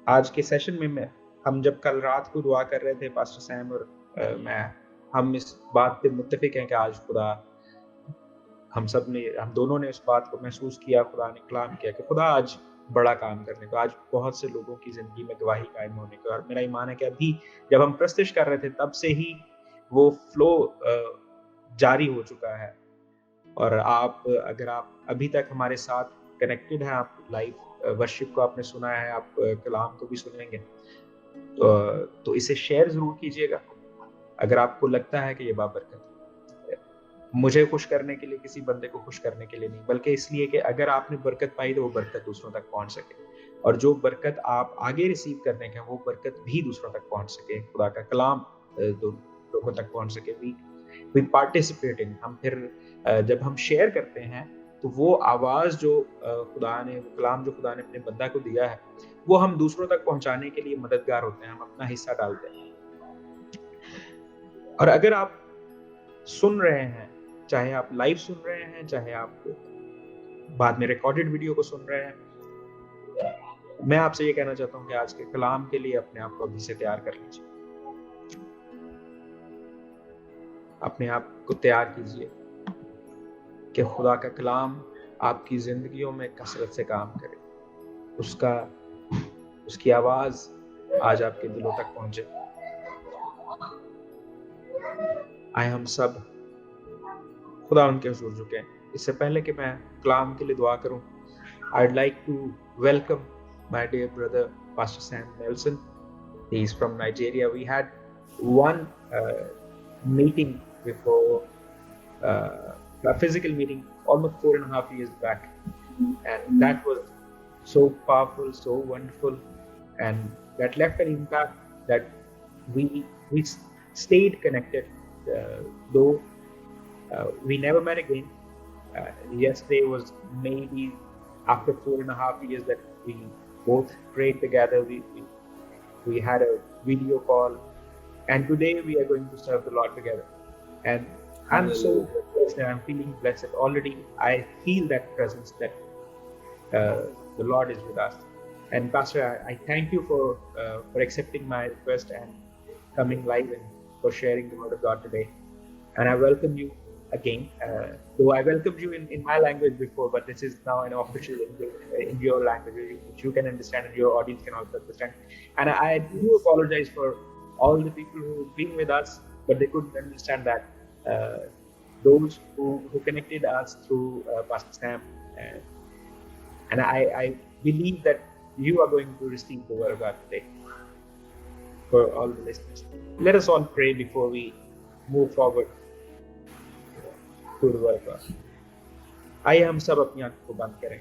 आज के सेशन में हम जब कल रात को दुआ कर रहे थे पास्टर सैम और मैं, हम इस बात पे मुत्तफिक हैं कि आज खुदा हम दोनों ने उस बात को महसूस किया, खुदा ने कलाम किया कि खुदा आज बड़ा काम करने को, आज बहुत से लोगों की जिंदगी में गवाही कायम होने को। और मेरा ईमान है कि अभी जब हम प्रस्तुत कर रहे थे तब से ही वो फ्लो जारी हो चुका है। और अगर आप अभी तक हमारे साथ कनेक्टेड हैं, आप लाइव वर्शिप को आपने सुना है, आप कलाम को भी सुनेंगे, तो इसे शेयर जरूर कीजिएगा अगर आपको लगता है कि ये बाबरकत है। मुझे खुश करने के लिए, किसी बंदे को खुश करने के लिए नहीं, बल्कि इसलिए कि अगर आपने बरकत पाई तो वो बरकत दूसरों तक पहुंच सके, और जो बरकत आप आगे रिसीव करने का, वो बरकत भी दूसरों तक पहुंच सके, खुदा का कलाम लोगों तक पहुंच सके। वी पार्टिसिपेट इन, हम फिर जब हम शेयर करते हैं तो वो आवाज जो खुदा ने, वो कलाम जो खुदा ने अपने बंदा को दिया है, वो हम दूसरों तक पहुंचाने के लिए मददगार होते हैं, हम अपना हिस्सा डालते हैं। और अगर आप सुन रहे हैं, चाहे आप लाइव सुन रहे हैं, चाहे आप बाद में रिकॉर्डेड वीडियो को सुन रहे हैं, मैं आपसे ये कहना चाहता हूं कि आज के कलाम के लिए अपने आप को अभी से तैयार कर लीजिए, अपने आप को तैयार कीजिए कि खुदा का कलाम आपकी जिंदगियों में कसरत से काम करे, उसकी आवाज आज आपके दिलों तक पहुंचे। आए हम सब खुदा उनके हुजूर झुके। इससे पहले कि मैं कलाम के लिए दुआ करूं, I'd like to welcome my dear brother Pastor Sam Nelson. He is from Nigeria. We had one meeting before, a physical meeting almost 4.5 years back, and that was so powerful, so wonderful, and that left an impact that we stayed connected, though we never met again. Yesterday was maybe after 4.5 years that we both prayed together. We had a video call, and today we are going to serve the Lord together. And I'm so blessed, and I'm feeling blessed already. I feel that presence, that the Lord is with us. And Pastor, I thank you for accepting my request and coming live and for sharing the word of God today. And I welcome you again. Though I welcomed you in my language before, but this is now an official in your language, which you can understand and your audience can also understand. And I do apologize for all the people who've been with us, but they couldn't understand that. Those who connected us through Pastor Sam, and I believe that you are going to receive the word of God today for all the listeners. Let us all pray before we move forward to the word of God. आइए हम सब अपनी आंखों को बंद करें।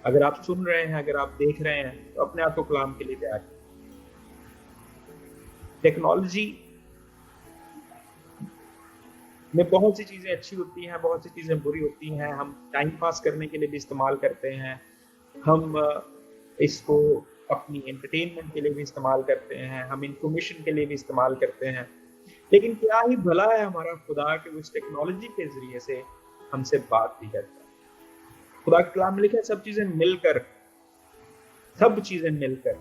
अगर आप सुन रहे हैं, अगर आप देख रहे हैं, तो अपने आप को कलाम के लिए तैयार करें। टेक्नोलॉजी में बहुत सी चीजें अच्छी होती हैं, बहुत सी चीजें बुरी होती हैं। हम टाइम पास करने के लिए भी इस्तेमाल करते हैं, हम इसको अपनी एंटरटेनमेंट के लिए भी इस्तेमाल करते हैं, हम इंफॉर्मेशन के लिए भी इस्तेमाल करते हैं। लेकिन क्या ही भला है हमारा खुदा कि उस टेक्नोलॉजी के जरिए से हमसे बात भी करता है। खुदा के कलाम में लिखा है, सब चीजें मिलकर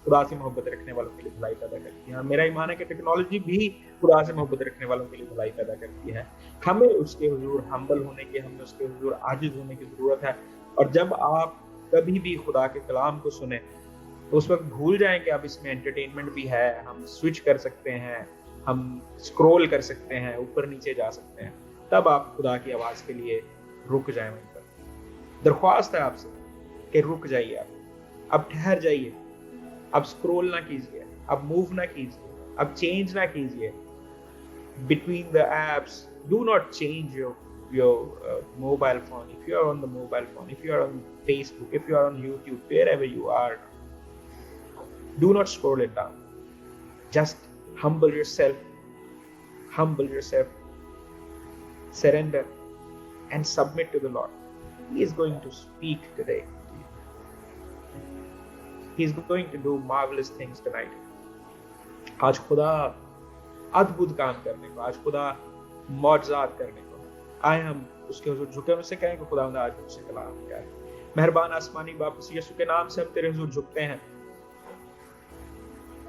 खुदा से मोहब्बत रखने वालों के लिए भलाई पैदा करती है। मेरा ईमान है कि टेक्नोलॉजी भी खुदा से मोहब्बत रखने वालों के लिए भलाई पैदा करती है। हमें उसके हुजूर हम्बल होने की, हमें उसके हुजूर आजिज होने की जरूरत है। और जब आप कभी भी खुदा के कलाम को सुने तो उस वक्त भूल जाएं कि अब इसमें एंटरटेनमेंट भी है, हम स्विच कर सकते हैं, हम स्क्रॉल कर सकते हैं, ऊपर नीचे जा सकते हैं। तब आप खुदा की आवाज के लिए रुक जाएं। वहीं पर दरख्वास्त है आपसे कि रुक जाइए, अब ठहर जाइए, अब स्क्रॉल ना कीजिए, अब मूव ना कीजिए, अब चेंज ना कीजिए between the apps. Do not change your mobile phone. If you are on the mobile phone, if you are on Facebook, if you are on YouTube, wherever you are, do not scroll it down. Just humble yourself, surrender and submit to the Lord. He is going to speak today. He is going to do marvelous things tonight. आज खुदा अद्भुत काम करने को, आज खुदा मौजज़ात करने को आए। हम उसके हुजूर झुके, उससे कहें कि खुदा आज मुझसे कलाम क्या है। मेहरबान आसमानी बाप, यीशु के नाम से हम तेरे हुजूर झुकते हैं,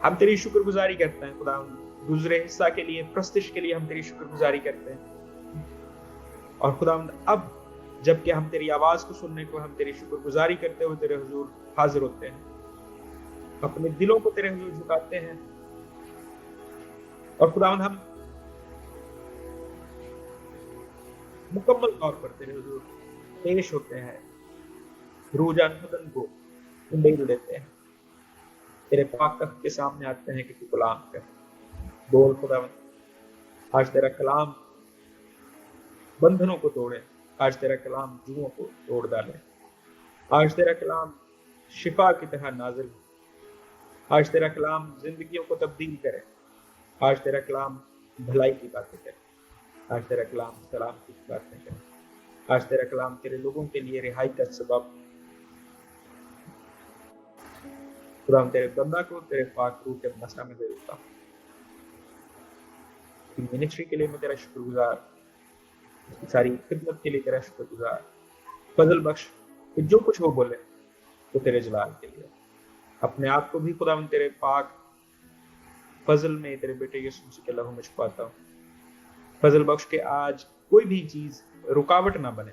हम तेरी शुक्रगुजारी करते हैं खुदा। गुजरे हिस्सा के लिए, प्रस्तिश के लिए हम तेरी शुक्रगुजारी करते हैं। और खुदा अब जबकि हम तेरी आवाज को सुनने को, हम तेरी शुक्रगुजारी करते हुए तेरे हुजूर हाजिर होते हैं, अपने दिलों को तेरे हुजूर झुकाते हैं। और खुदावंद हम मुकम्मल तौर पर तेरे हुजूर पेश होते हैं, रूह जान बदन को उंडेल देते हैं, तेरे पाक तख्त के सामने आते हैं कि तू कलाम कर। बोल खुदावंद, आज तेरा कलाम बंधनों को तोड़े, आज तेरा कलाम जुओं को तोड़ डाले, आज तेरा कलाम शिफा की तरह नाजिल हो, आज तेरा कलाम जिंदगियों को तब्दील करे, आज तेरा कलाम भलाई की बातें करे, आज तेरा कलाम सलाम की बातें करे, आज तेरा कलाम तेरे लोगों के लिए रिहाई का सबब। खुदा तेरे बंदा को तेरे पाक रूह के मसला में दे देता हूँ। मिनिस्ट्री के लिए मैं तेरा शुक्रगुजार, इसकी सारी खिदमत के लिए तेरा शुक्रगुजार। फजल बख्श कि जो कुछ वो बोले तो तेरे जलाल के लिए, अपने आप को भी खुदा तेरे पाक फजल में तेरे बेटे यीशु मसीह के लहू में छुपाता हूँ। फजल बख्श के आज कोई भी चीज रुकावट ना बने।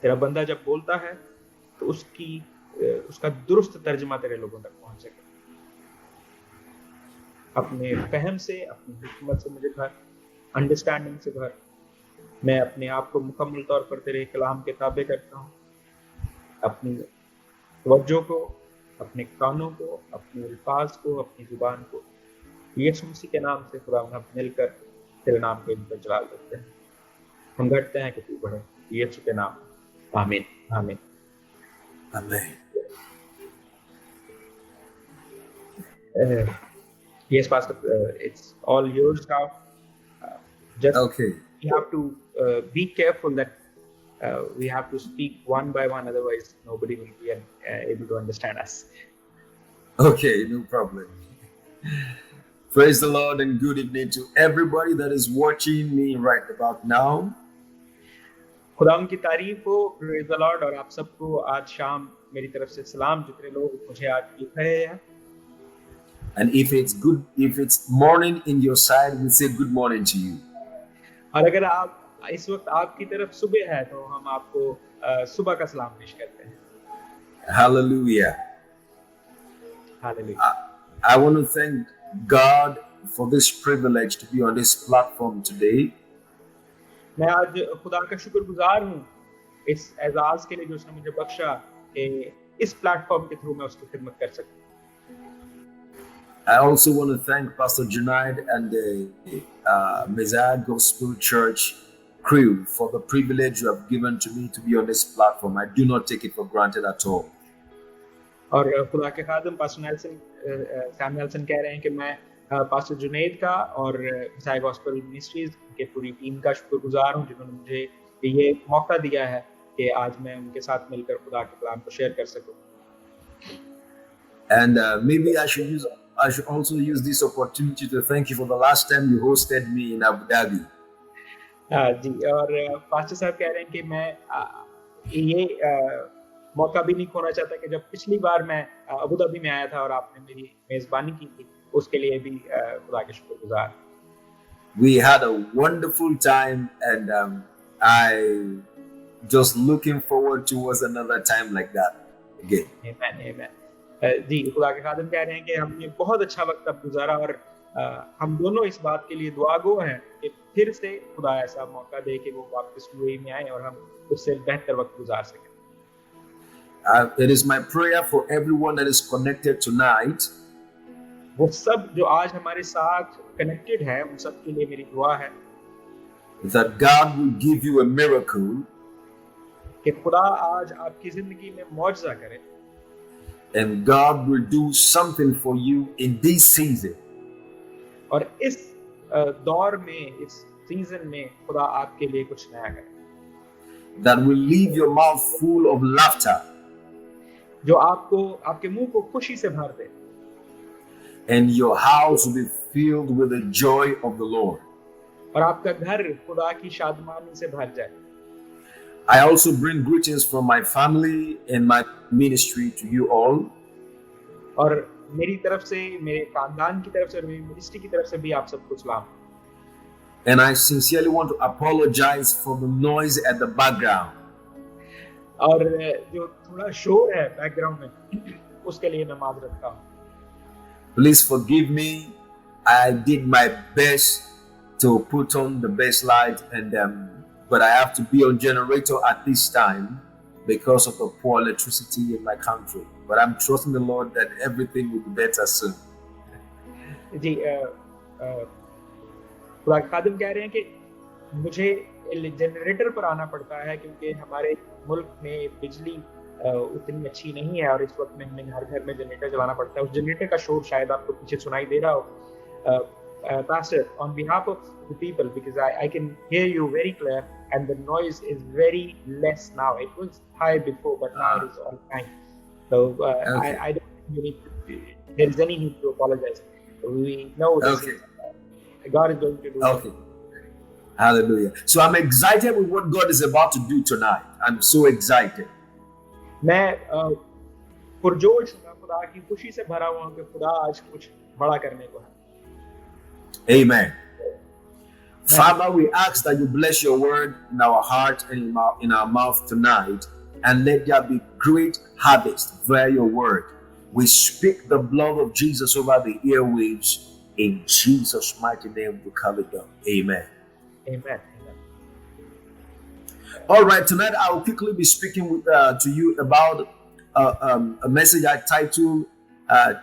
तेरा बंदा जब बोलता है तो उसका दुरुस्त तर्जमा तेरे लोगों तक पहुंच सके। अपने फहम से, अपनी हिकमत से मुझे भर, अंडरस्टैंडिंग से भर। मैं अपने आप को मुकम्मल तौर पर तेरे कलाम के ताबे करता हूँ। अपनी तवज्जो को, अपने कानों को, अपने अल्फाज को, अपनी जुबान को यीशु मसीह के नाम से खुदा हम मिलकर तेरे नाम को इन पर जलाल देते हैं। हम घटते हैं कि तू बढ़े, यीशु के नाम, आमीन आमीन आमीन। Yes, Pastor, it's all yours now. Just Okay. we have to be careful that we have to speak one by one, otherwise nobody will be able to understand us. Okay, no problem. Praise the Lord and good evening to everybody that is watching me right about now. खुदाम की तारीफ हो, praise the Lord, और आप सबको आज शाम मेरी तरफ से सलाम, जितने लोग मुझे आज लिख रहे हैं। And if it's morning in your side, we say good morning to you. और अगर आप इस वक्त आपकी तरफ सुबह है तो हम आपको सुबह का सलाम पेश करते हैं। Hallelujah. Hallelujah. I want to thank God for this privilege to be on this platform today. मैं आज खुदा का शुक्रगुजार हूँ इस एजाज के लिए जो उसने मुझे बख्शा कि इस प्लेटफॉर्म के थ्रू मैं उसकी खिदमत कर सकूं। I also want to thank Pastor Junaid and the Messiah Gospel Church crew for the privilege you have given to me to be on this platform. I do not take it for granted at all. और खुदा के खादम pastor Sam Nelson कह रहे हैं कि मैं pastor Junaid का और मसाया गॉस्पेल मिनिस्ट्रीज के पूरी टीम का शुक्रगुजार हूं, जिन्होंने मुझे ये मौका दिया है कि आज मैं उनके साथ मिलकर खुदा के कलाम को शेयर कर सकूं। And maybe I should also use this opportunity to thank you for the last time you hosted me in Abu Dhabi. जी, और पास्टर साहब कह रहे हैं कि मैं ये मौका भी नहीं खोना चाहता कि जब पिछली बार मैं अबू धाबी में आया था और आपने मेरी मेजबानी की थी, उसके लिए भी खुदा के शुक्रगुजार। We had a wonderful time and I just looking forward towards another time like that again. Amen, amen. जी, खुदा के खादिम कह रहे हैं कि हमने बहुत अच्छा वक्त अब गुजारा और हम दोनों इस बात के लिए दुआगो हैं कि फिर से खुदा ऐसा मौका दे कि वो वापस यूएई में आए और हम उससे बेहतर वक्त गुजार सकें। It is my prayer for everyone that is connected tonight. वो सब जो आज हमारे साथ कनेक्टेड है, उन सब के लिए मेरी दुआ है that God will give you a miracle. कि खुदा आज आपकी जिंदगी में मौजज़ा करे। And God will do something for you in this season. और इस दौर में, इस सीजन में खुदा आपके लिए कुछ नया करे। That will leave your mouth full of laughter. जो आपको, आपके मुंह को खुशी से भर दे। And your house will be filled with the joy of the Lord. और आपका घर खुदा की शादमानी से भर जाए। I also bring greetings from my family and my ministry to you all. और मेरी तरफ से, मेरे खानदान की तरफ से और मेरी मिनिस्ट्री की तरफ से भी आप सबको सलाम। And I sincerely want to apologize for the noise at the background. और जो थोड़ा शोर है बैकग्राउंड में, उसके लिए मैं माफ रखता हूँ। Please forgive me. I did my best to put on the best light, and but I have to be on generator at this time because of the poor electricity in my country. But I'm trusting the Lord that everything will be better soon. जी, खुदा के खादिम कह रहे हैं कि मुझे generator पर आना पड़ता है क्योंकि हमारे मुल्क में बिजली उतनी अच्छी नहीं है और इस वक्त में हमें हर घर में जनरेटर चलाना पड़ता है। उस जनरेटर का शोर शायद आपको पीछे सुनाई दे रहा हो। Pastor, on behalf of the people, because I can hear you very clear and the noise is very less now. It was high before, but now it is all fine. So Okay. I don't think you need to, there is any need to apologize. We know this Okay. God is going to do it. Okay. Hallelujah. So I'm excited with what God is about to do tonight. I'm so excited. मैं पुरजोश हूँ, खुदा की खुशी से भरा हुआ हूँ कि खुदा आज कुछ बड़ा करने को है। Amen. Father, we ask that you bless your word in our heart and in our mouth tonight, and let there be great harvest via your word. We speak the blood of Jesus over the airwaves. In Jesus' mighty name, we call it down. Amen. Amen. All right, tonight I will quickly be speaking to you about a message I titled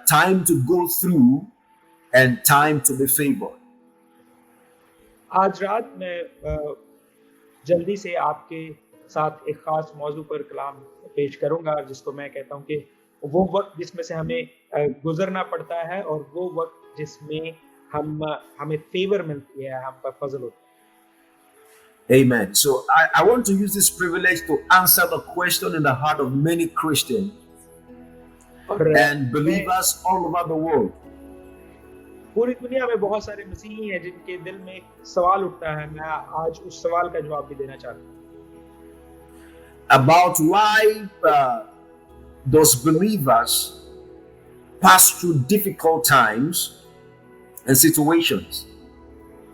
Time to Go Through and Time to Be Favored. आज रात मैं जल्दी से आपके साथ एक खास मौजू पर कलाम पेश करूंगा, जिसको मैं कहता हूं कि वो वक्त जिसमें से हमें गुजरना पड़ता है और वो वक्त जिसमें हमें फेवर मिलती है, हम पर फजल होता है। Amen. So I want to use this privilege to answer the question in the heart of many Christians and believers all over the world. पूरी दुनिया में बहुत सारे मसीही हैं जिनके दिल में सवाल उठता है। मैं आज उस सवाल का जवाब भी देना चाहता हूँ about why those believers pass through difficult times and situations.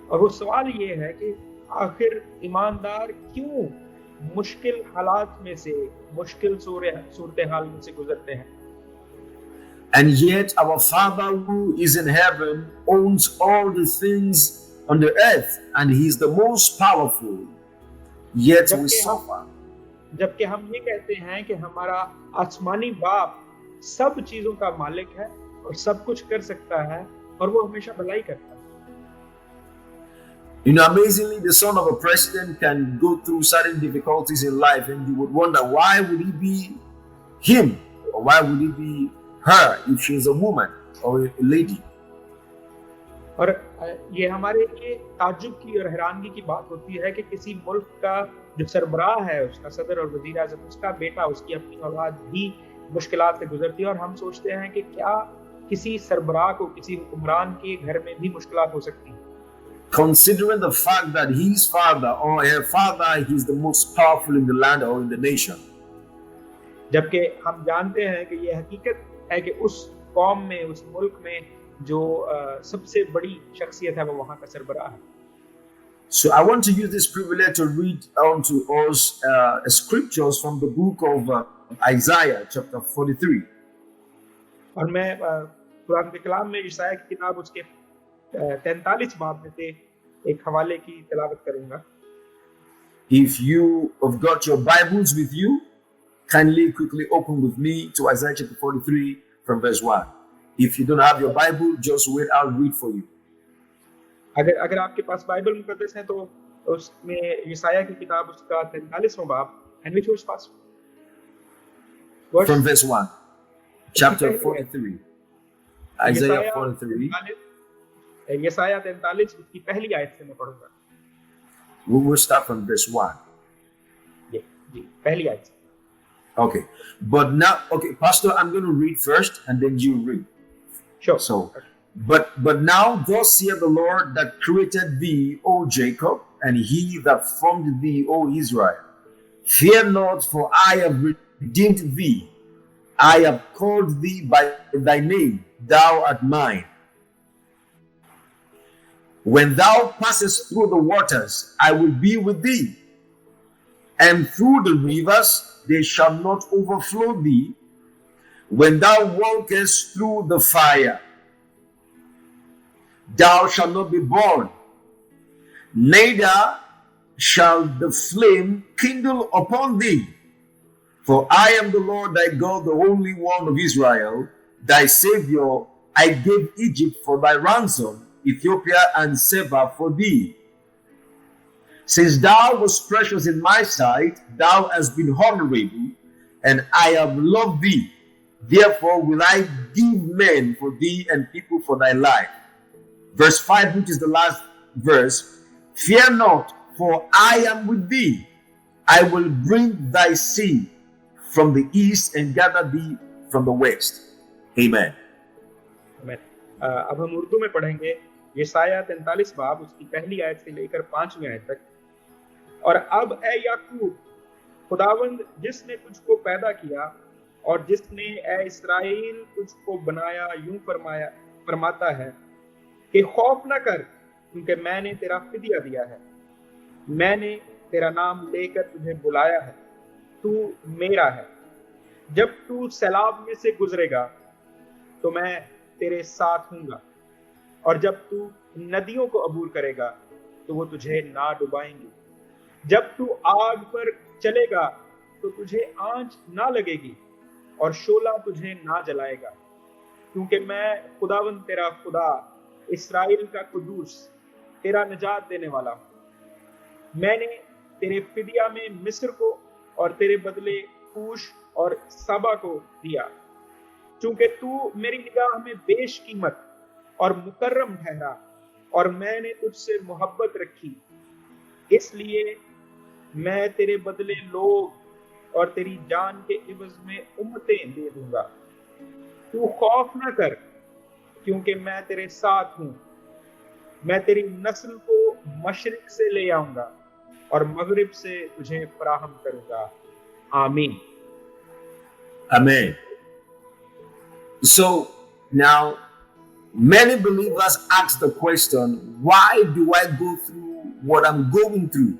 और वो सवाल ये है कि आखिर ईमानदार क्यों मुश्किल हालात में से, मुश्किल सूरत हाल में से गुजरते हैं। And yet our Father who is in heaven owns all the things on the earth, and He is the most powerful. Yet we suffer. जबकि हम ये कहते हैं कि हमारा आसमानी बाप सब चीजों का मालिक है और सब कुछ कर सकता है और वो हमेशा भलाई करता है। You know, amazingly, the son of a president can go through certain difficulties in life, and you would wonder, why would he be him, or why would he be her if she's a woman or a lady? और ये हमारे लिए ताज्जुब की और हैरानगी की बात होती है कि किसी मुल्क का जो सरबराह है, उसका सदर और वजीर आज़म, उसका बेटा, उसकी अपनी औलाद भी मुश्किलात से गुजरती है और हम सोचते हैं कि क्या किसी सरबराह को, किसी हुक्मरान के घर में भी मुश्किलात हो सकती हैं। Considering the fact that his father or her father is the most powerful in the land or in the nation. जबकि हम जानते हैं कि ये हकीकत है कि उस कौम में, उस मुल्क में जो सबसे बड़ी शख्सियत है वो वहाँ का सरबराह है। So I want to use this privilege to read on to us scriptures from the book of Isaiah chapter 43. और मैं कुरान के कलाम में ईसाया की किताब उसके 43 बाब में से एक हवाले की तिलावत करूंगा। If you have got your Bibles with you, kindly quickly open with me to Isaiah chapter 43 from verse 1. If you don't have your Bible, just wait, I'll read for you. अगर आपके पास बाइबल मुकद्दस है तो उसमें ईसाया की किताब उसका 43वां बाब, and which was first? From verse 1. Chapter 43. Isaiah 43. ईसाया 43 उसकी पहली आयत से मैं पढ़ूंगा। We will start from verse 1. जी, पहली आयत से। Okay. But now, okay, Pastor, I'm going to read first and then you read. Sure. So, but now thus saith the Lord that created thee, O Jacob, and he that formed thee, O Israel. Fear not, for I have redeemed thee. I have called thee by thy name, thou art mine. When thou passest through the waters, I will be with thee, and through the rivers, they shall not overflow thee. When thou walkest through the fire, thou shalt not be burned, neither shall the flame kindle upon thee. For I am the Lord thy God, the Holy One of Israel, thy Savior. I gave Egypt for thy ransom, Ethiopia and Seba for thee. Since thou wast precious in my sight, thou hast been honorable, and I have loved thee. Therefore will I give men for thee and people for thy life. Verse 5, which is the last verse. Fear not, for I am with thee. I will bring thy seed from the east and gather thee from the west. Amen. Amen. अब हम उर्दू में पढ़ेंगे यशायाह 43 बाब उसकी पहली आयत से लेकर 5वीं आयत तक। और अब ए याकूब, खुदावंद जिसने तुझको पैदा किया और जिसने ए इस्राएल तुझको बनाया यूं फरमाता है कि खौफ न कर, क्योंकि मैंने तेरा फिदिया दिया है। मैंने तेरा नाम लेकर तुझे बुलाया है, तू मेरा है। जब तू सैलाब में से गुजरेगा तो मैं तेरे साथ हूंगा, और जब तू नदियों को अबूर करेगा तो वो तुझे ना डुबाएंगी। जब तू आग पर चलेगा तो तुझे आंच ना लगेगी, और शोला तुझे ना जलाएगा, क्योंकि मैं खुदावंद तेरा खुदा, इस्राएल का कुदूस, तेरा निजात देने वाला हूं। मैंने तेरे फिदिया में मिस्र को और तेरे बदले कूश और सबा को दिया, क्योंकि तू मेरी निगाह में बेशकीमत और मुकर्रम ठहरा, और मैंने तुझसे मोहब्बत रखी। इसलिए मैं तेरे बदले लोग और तेरी जान के इवज में उम्मतें दे दूंगा। तू खौफ न कर, क्योंकि मैं तेरे साथ हूं। मैं तेरी नस्ल को मशरिक से ले आऊंगा और मगरिब से तुझे फराहम करूंगा। आमीन। Amen. So now many believers ask the question, why do I go through what I'm going through?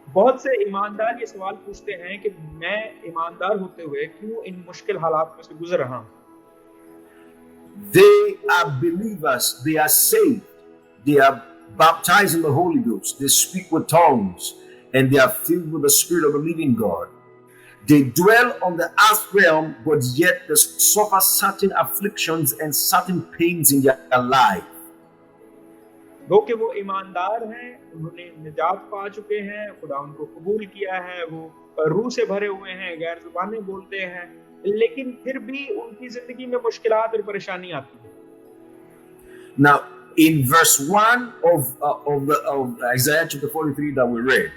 बहुत से ईमानदार ये सवाल पूछते हैं कि मैं ईमानदार होते हुए क्यों इन मुश्किल हालात में से गुजर रहा हूं। They are believers, they are saved, they are baptized in the Holy Ghost, they speak with tongues, and they are filled with the Spirit of the living God. They dwell on the earth realm, but yet they suffer certain afflictions and certain pains in their life. दो कि वो ईमानदार हैं, उन्होंने निजात पा चुके हैं, खुदा उनको कबूल किया है, वो रूह से भरे हुए हैं, गैर जुबानें बोलते हैं, लेकिन फिर भी उनकी जिंदगी में मुश्किलात और परेशानी आती है। Now, in verse 1 of Isaiah chapter 43 that we read,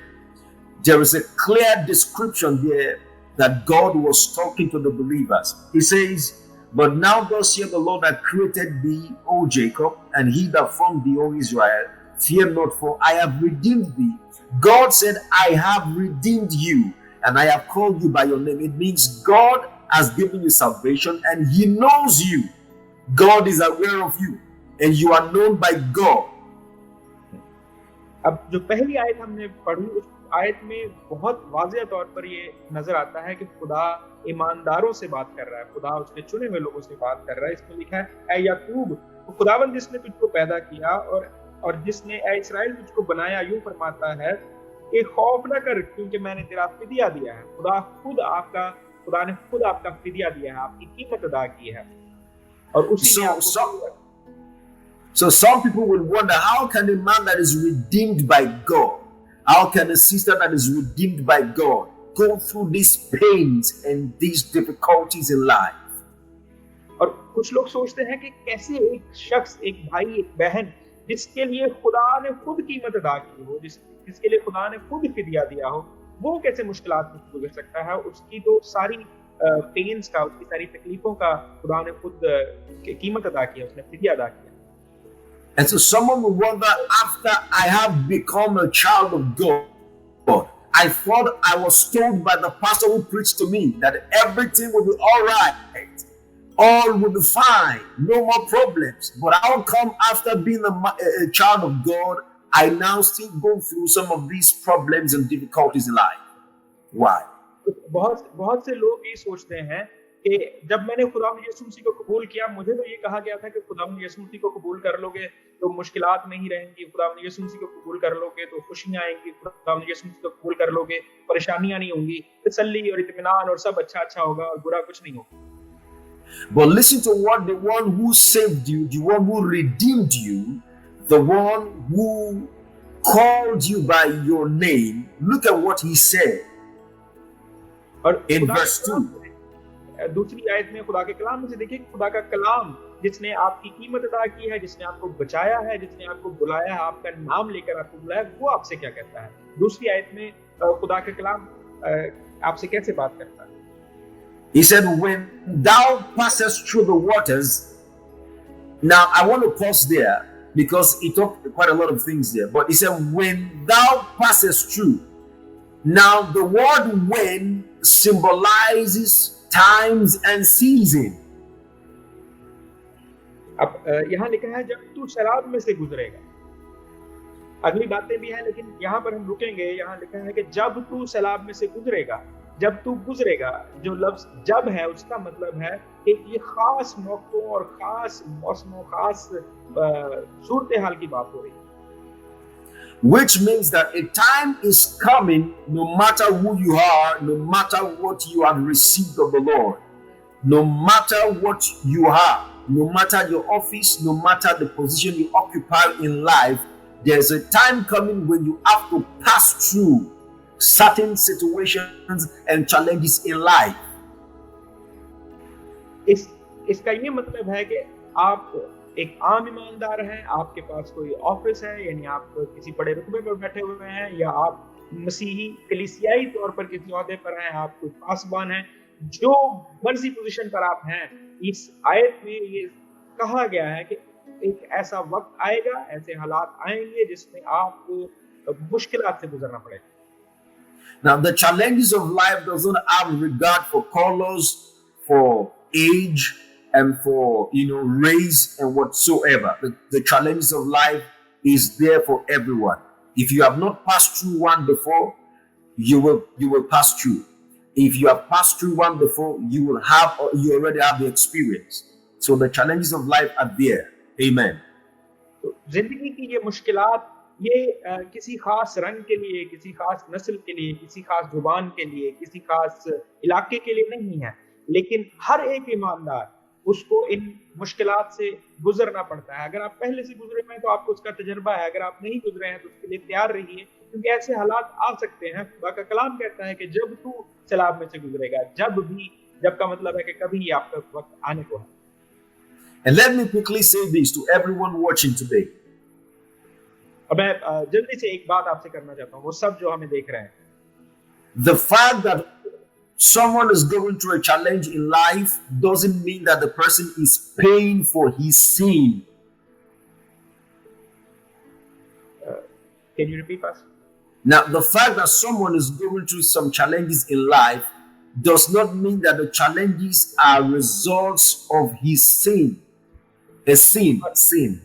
there is a clear description there that God was talking to the believers. He says, "But now thus saith the Lord that created thee, O Jacob, and he that formed thee, O Israel, fear not, for I have redeemed thee." God said, I have redeemed you, and I have called you by your name. It means God has given you salvation, and he knows you. God is aware of you, and you are known by God. अब जो पहली आयत हमने पढ़ी, उस आयत में बहुत वाज़ेह तौर पर ये नजर आता है कि खुदा ईमानदारों से बात कर रहा है, खुदा उसके चुने हुए लोगों से बात कर रहा है। इसमें लिखा है, ऐ याकूब, खुदावंद जिसने तुझको पैदा किया और जिसने ऐ इस्राएल तुझको बनाया, यूं फरमाता है कि खौफ न कर, क्योंकि मैंने तेरा फिदिया दिया है। खुदा ने खुद आपका फिदिया दिया है, आपकी कीमत अदा की है, और उसी ने आपको। So some people will wonder, how can a man that is redeemed by God, how can a sister that is redeemed by God go through these pains and these difficulties in life? और कुछ लोग सोचते हैं कि कैसे एक शख्स, एक भाई, एक बहन, जिसके लिए खुदा ने खुद कीमत अदा की हो, जिसके लिए खुदा ने खुद फिदिया दिया हो, वो कैसे मुश्किलात में गुजर सकता है। उसकी तो सारी पेन्स का, उसकी सारी तकलीफों का खुदा ने खुद कीमत अदा किया, उसने फिदिया अदा किया। And so someone will wonder, after I have become a child of God, I thought I was told by the pastor who preached to me that everything will be all right, all will be fine, no more problems. But how come after being a child of God, I now still go through some of these problems and difficulties in life? Why? बहुत बहुत से लोग ये सोचते हैं कि जब मैंने खुदा यीशु मसीह को कबूल किया, मुझे तो ये कहा गया था कि खुदा यीशु मसीह को कबूल कर लोगे तो मुश्किलात नहीं रहेंगी, खुदा यीशु मसीह को कबूल कर लोगे तो खुशियां आएंगी, खुदा यीशु मसीह को कबूल कर लोगे परेशानियां नहीं होंगी, तसल्ली और इत्मीनान और सब अच्छा होगा और बुरा कुछ नहीं होगा। But listen to what the one who saved you, the one who redeemed you, the one who called you by your name, look at what he said in verse 2. दूसरी आयत में खुदा के कलाम में से देखिए, खुदा का कलाम जिसने आपकी कीमत अदा की है, जिसने आपको बचाया है, जिसने आपको बुलाया है, आपका नाम लेकर आपको बुलाया, वो आपसे क्या कहता है? दूसरी आयत में खुदा का कलाम आपसे कैसे बात करता है? He said, when thou passest through the waters. Now I want to pause there because he talked quite a lot of things there. But he said, when thou passest through. Now the word when symbolizes times and season. अब यहाँ लिखा है जब तू सैलाब में से गुजरेगा। अगली बातें भी हैं लेकिन यहाँ पर हम रुकेंगे। यहाँ लिखा है कि जब तू सैलाब में से गुजरेगा, जब तू गुजरेगा, जो लफ्ज जब है उसका मतलब है कि ये खास मौकों और खास मौसमों, खास सूरत हाल की बात हो रही है। Which means that a time is coming, no matter who you are, no matter what you have received of the Lord, no matter what you have, no matter your office, no matter the position you occupy in life, there's a time coming when you have to pass through certain situations and challenges in life. इसका ये मतलब है कि आप एक आम ईमानदार हैं, आपके पास कोई ऑफिस है, यानी आप किसी बड़े रुतबे पर बैठे हुए हैं, या आप मसीही कलीसियाई तौर पर किसी ओहदे पर हैं, आप कोई पासबान हैं, जो मर्जी पोजीशन पर आप हैं, इस आयत में ये कहा गया है कि एक ऐसा वक्त आएगा, ऐसे हालात आएंगे जिसमें आपको मुश्किलात से गुजरना पड़ेगा। Now the challenges of life doesn't have regard for colors, for age, and for race and whatsoever. The challenges of life is there for everyone. If you have not passed through one before, you will pass through. If you have passed through one before, you already have the experience. So the challenges of life are there. Amen. जिंदगी की ये मुश्किलात ये किसी खास रंग के लिए, किसी खास नस्ल के लिए, किसी खास जुबान के लिए, किसी खास इलाके के लिए नहीं है, लेकिन हर एक ईमानदार उसको इन मुश्किलात से गुजरना पड़ता है। अगर आप पहले से गुजरे हैं तो आपको उसका तजर्बा है, अगर आप नहीं गुजरे हैं तो उसके लिए तैयार रहिए, क्योंकि ऐसे हालात आ सकते हैं। खुदा का कलाम कहता है कि जब तू सैलाब में से गुजरेगा, जब का मतलब है कि कभी आपका वक्त आने को है। And let me quickly say this to everyone watching today. अब मैं जल्दी से एक बात आपसे करना चाहता हूँ, वो सब जो हमें देख रहे हैं। The fact that someone is going through a challenge in life doesn't mean that the person is paying for his sin. Can you repeat, Pastor? Now, the fact that someone is going through some challenges in life does not mean that the challenges are results of his sin. A sin.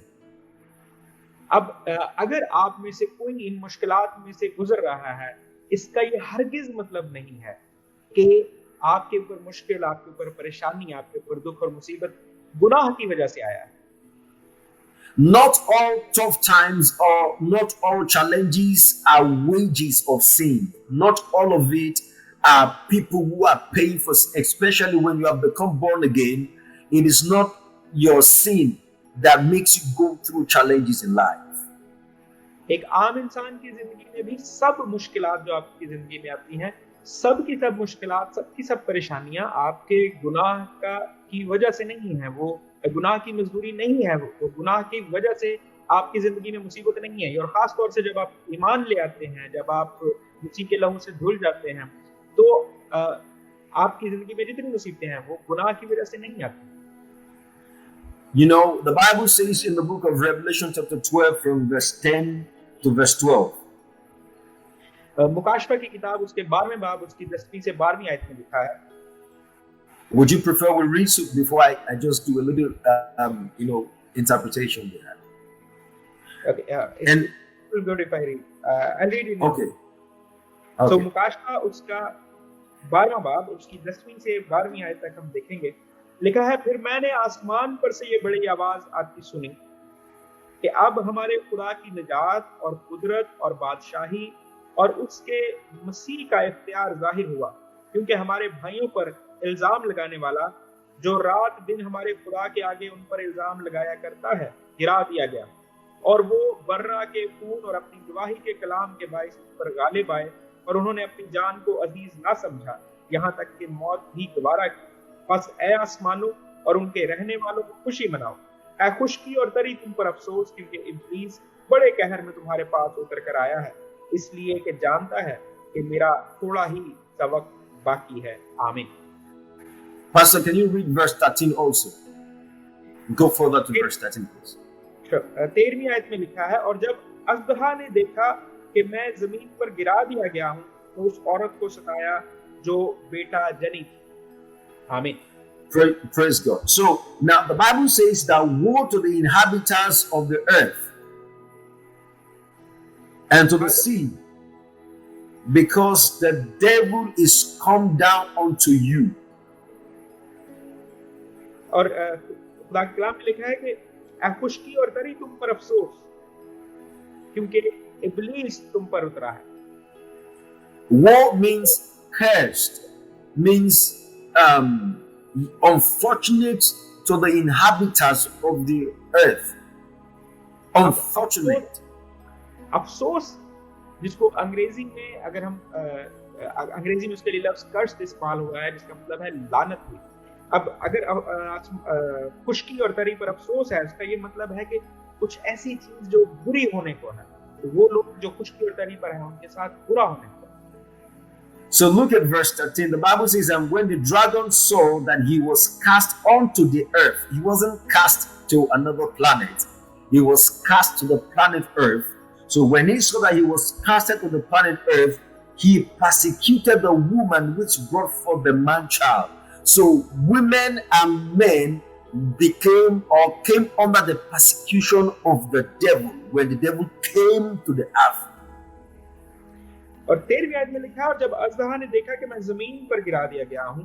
अब अगर आप में से कोई इन मुश्किलात में से गुजर रहा है, इसका ये हरगिज मतलब नहीं है कि आपके ऊपर मुश्किल, आपके ऊपर परेशानी, आपके ऊपर दुख और मुसीबत गुनाह की वजह से आया है। Not all tough times or not all challenges are wages of sin. Not all of it are people who are paying for, especially when you have become born again. It is not your sin that makes you go through challenges in life. एक आम इंसान की जिंदगी में भी सब मुश्किलात जो आपकी जिंदगी में आती हैं, सब की सब मुश्किलात, सब की सब परेशानियां आपके गुनाह की वजह से नहीं है। वो गुनाह की मजदूरी नहीं है, वो गुनाह की वजह से आपकी जिंदगी में मुसीबत नहीं है। और खास तौर से जब आप ईमान ले आते हैं, जब आप मसीह के लहू से धुल जाते हैं, तो आपकी जिंदगी में जितनी मुसीबतें हैं वो गुनाह की वजह से नहीं आती। You know, the Bible says in the book of Revelation chapter 12 from verse 10 to verse 12. मुकाशवा की किताब उसके 12वें बाब उसकी 10वीं से 12वीं आयत में लिखा है। Would you prefer we read before I just do a little, interpretation there? Okay, And it's good if I read. I'll read it. Okay. So मुकाशवा उसका 12वां बाब उसकी 10वीं से 12वीं आयत तक हम देखेंगे। लिखा है, फिर मैंने आसमान पर से ये बड़ी आवाज आती सुनी कि अब हमारे खुदा की निजात और कुदरत और बादशाही और उसके मसीह का इख्तियार जाहिर हुआ, क्योंकि हमारे भाइयों पर इल्जाम लगाने वाला जो रात दिन हमारे खुदा के आगे उन पर इल्जाम लगाया करता है गिरा दिया गया, और वो बर्रा के खून और अपनी गवाही के कलाम के बाइस पर गालिब आए, और उन्होंने अपनी जान को अजीज ना समझा, यहाँ तक कि मौत भी गवारा की। बस ए आसमानों और उनके रहने वालों को खुशी मनाओ, ए खुशकी और तरी तुम पर अफसोस, क्योंकि इब्लीस बड़े कहर में तुम्हारे पास उतर कर आया है, इसलिए कि जानता है कि मेरा थोड़ा ही सा वक्त बाकी है। आमीन। Pastor, can you read verse 13 also? Go further to verse 13, please. 13वीं आयत में लिखा है, और जब अज़दहा ने देखा कि मैं जमीन पर गिरा दिया गया हूँ, तो उस औरत को सताया जो बेटा जनी थी। आमीन। Praise God. So now the Bible says that woe to the inhabitants of the earth and to the sea, because the devil is come down unto you. और खुदा के कलाम में लिखा है कि ए खुशकी और तरी तुम पर अफसोस, क्योंकि इब्लीस तुम पर उतरा है। Woe means cursed, means unfortunate to the inhabitants of the earth. Unfortunate. अफसोस, जिसको अंग्रेजी में अगर हम अंग्रेजी में उसके लिए लफ्ज कर्स इस्तेमाल हुआ है, जिसका मतलब है लानत हुई। अब अगर खुशकी और तरी पर अफसोस है, उसका ये मतलब है कि कुछ ऐसी चीज जो बुरी होने को है, तो वो लोग जो खुशकी और तरी पर हैं उनके साथ बुरा होने को। So look at verse 13. The Bible says, and when the dragon saw that he was cast onto the earth, he wasn't cast to another planet, he was cast to the planet earth. So when he saw that he was casted to the planet earth, he persecuted the woman which brought forth the man child. So women and men came under the persecution of the devil when the devil came to the earth. और 13वीं आयत में लिखा है, और जब अज़दहा ने देखा कि मैं जमीन पर गिरा दिया गया हूँ,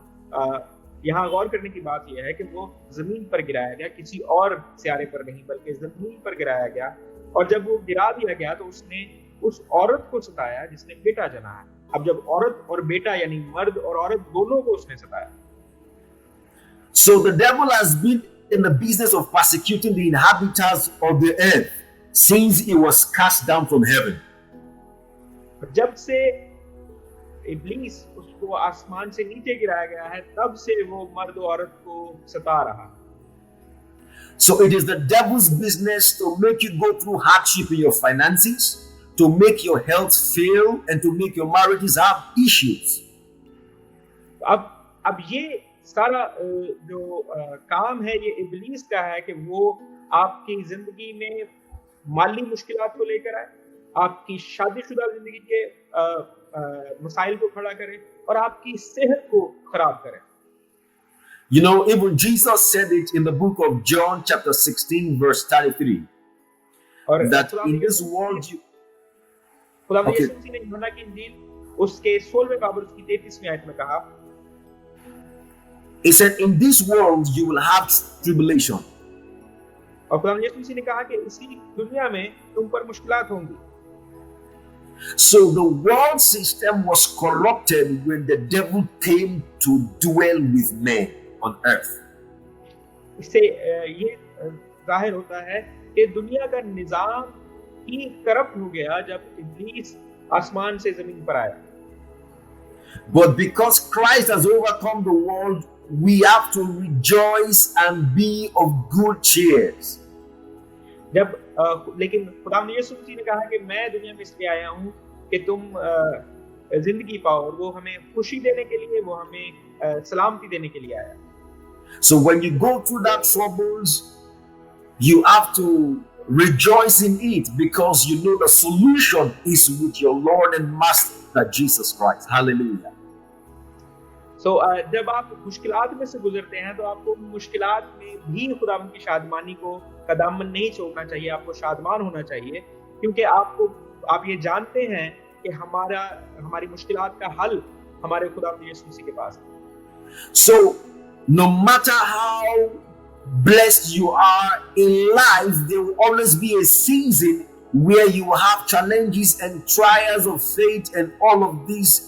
यहाँ गौर करने की बात यह है कि वो जमीन पर गिराया गया, किसी और सियारे पर नहीं बल्कि जमीन पर गिराया गया। और जब वो गिरा दिया गया तो उसने उस औरत को सताया जिसने बेटा जना है। अब जब औरत और बेटा यानी मर्द और औरत दोनों को उसने सताया। So the devil has been in the business of persecuting the inhabitants of the earth since he was cast down from heaven. जब से इब्लीस उसको आसमान से नीचे गिराया गया है, तब से वो मर्द और औरत को सता रहा। So it is the devil's business to make you go through hardship in your finances, to make your health fail, and to make your marriages have issues. अब ये सारा जो काम है ये इब्लीस का है कि वो आपकी जिंदगी में माली मुश्किलात को लेकर आए, आपकी शादीशुदा जिंदगी के मसाइल को खड़ा करे और आपकी सेहत को खराब करे। You know, even Jesus said it in the book of John chapter 16 verse 33 that in this world you खुदा यीशु ने यूहन्ना की इंजील उसके 16वें बाब उसकी 33वीं आयत में कहा, He said, in this world you will have tribulation. और खुदा यीशु ने कहा कि इसी दुनिया में तुम पर मुश्किलात होंगी। So the world system was corrupted when the devil came to dwell with men on earth. इससे ये जाहिर होता है कि दुनिया का निजाम ही करप्ट हो गया जब इब्लीस आसमान से जमीन पर आया। But because Christ has overcome the world, we have to rejoice and be of good cheer. जब लेकिन खुदा यीशु मसीह ने कहा कि मैं दुनिया में इसलिए आया हूँ कि तुम जिंदगी पाओ, और वो हमें खुशी देने के लिए, वो हमें सलामती देने के लिए आया। So when you go through that troubles, you have to rejoice in it because you know the solution is with your Lord and Master Jesus Christ. Hallelujah. सो जब आप मुश्किलात में से गुजरते हैं तो आपको मुश्किलात में भी खुदावंद की शादमानी को कदामन नहीं छोड़ना चाहिए, आपको शादमान होना चाहिए, क्योंकि आप ये जानते हैं कि हमारी मुश्किलात का हल हमारे खुदावंद यीशु मसीह के पास है। So no matter how blessed you are in life, there will always be a season where you will have challenges and trials of faith and all of these,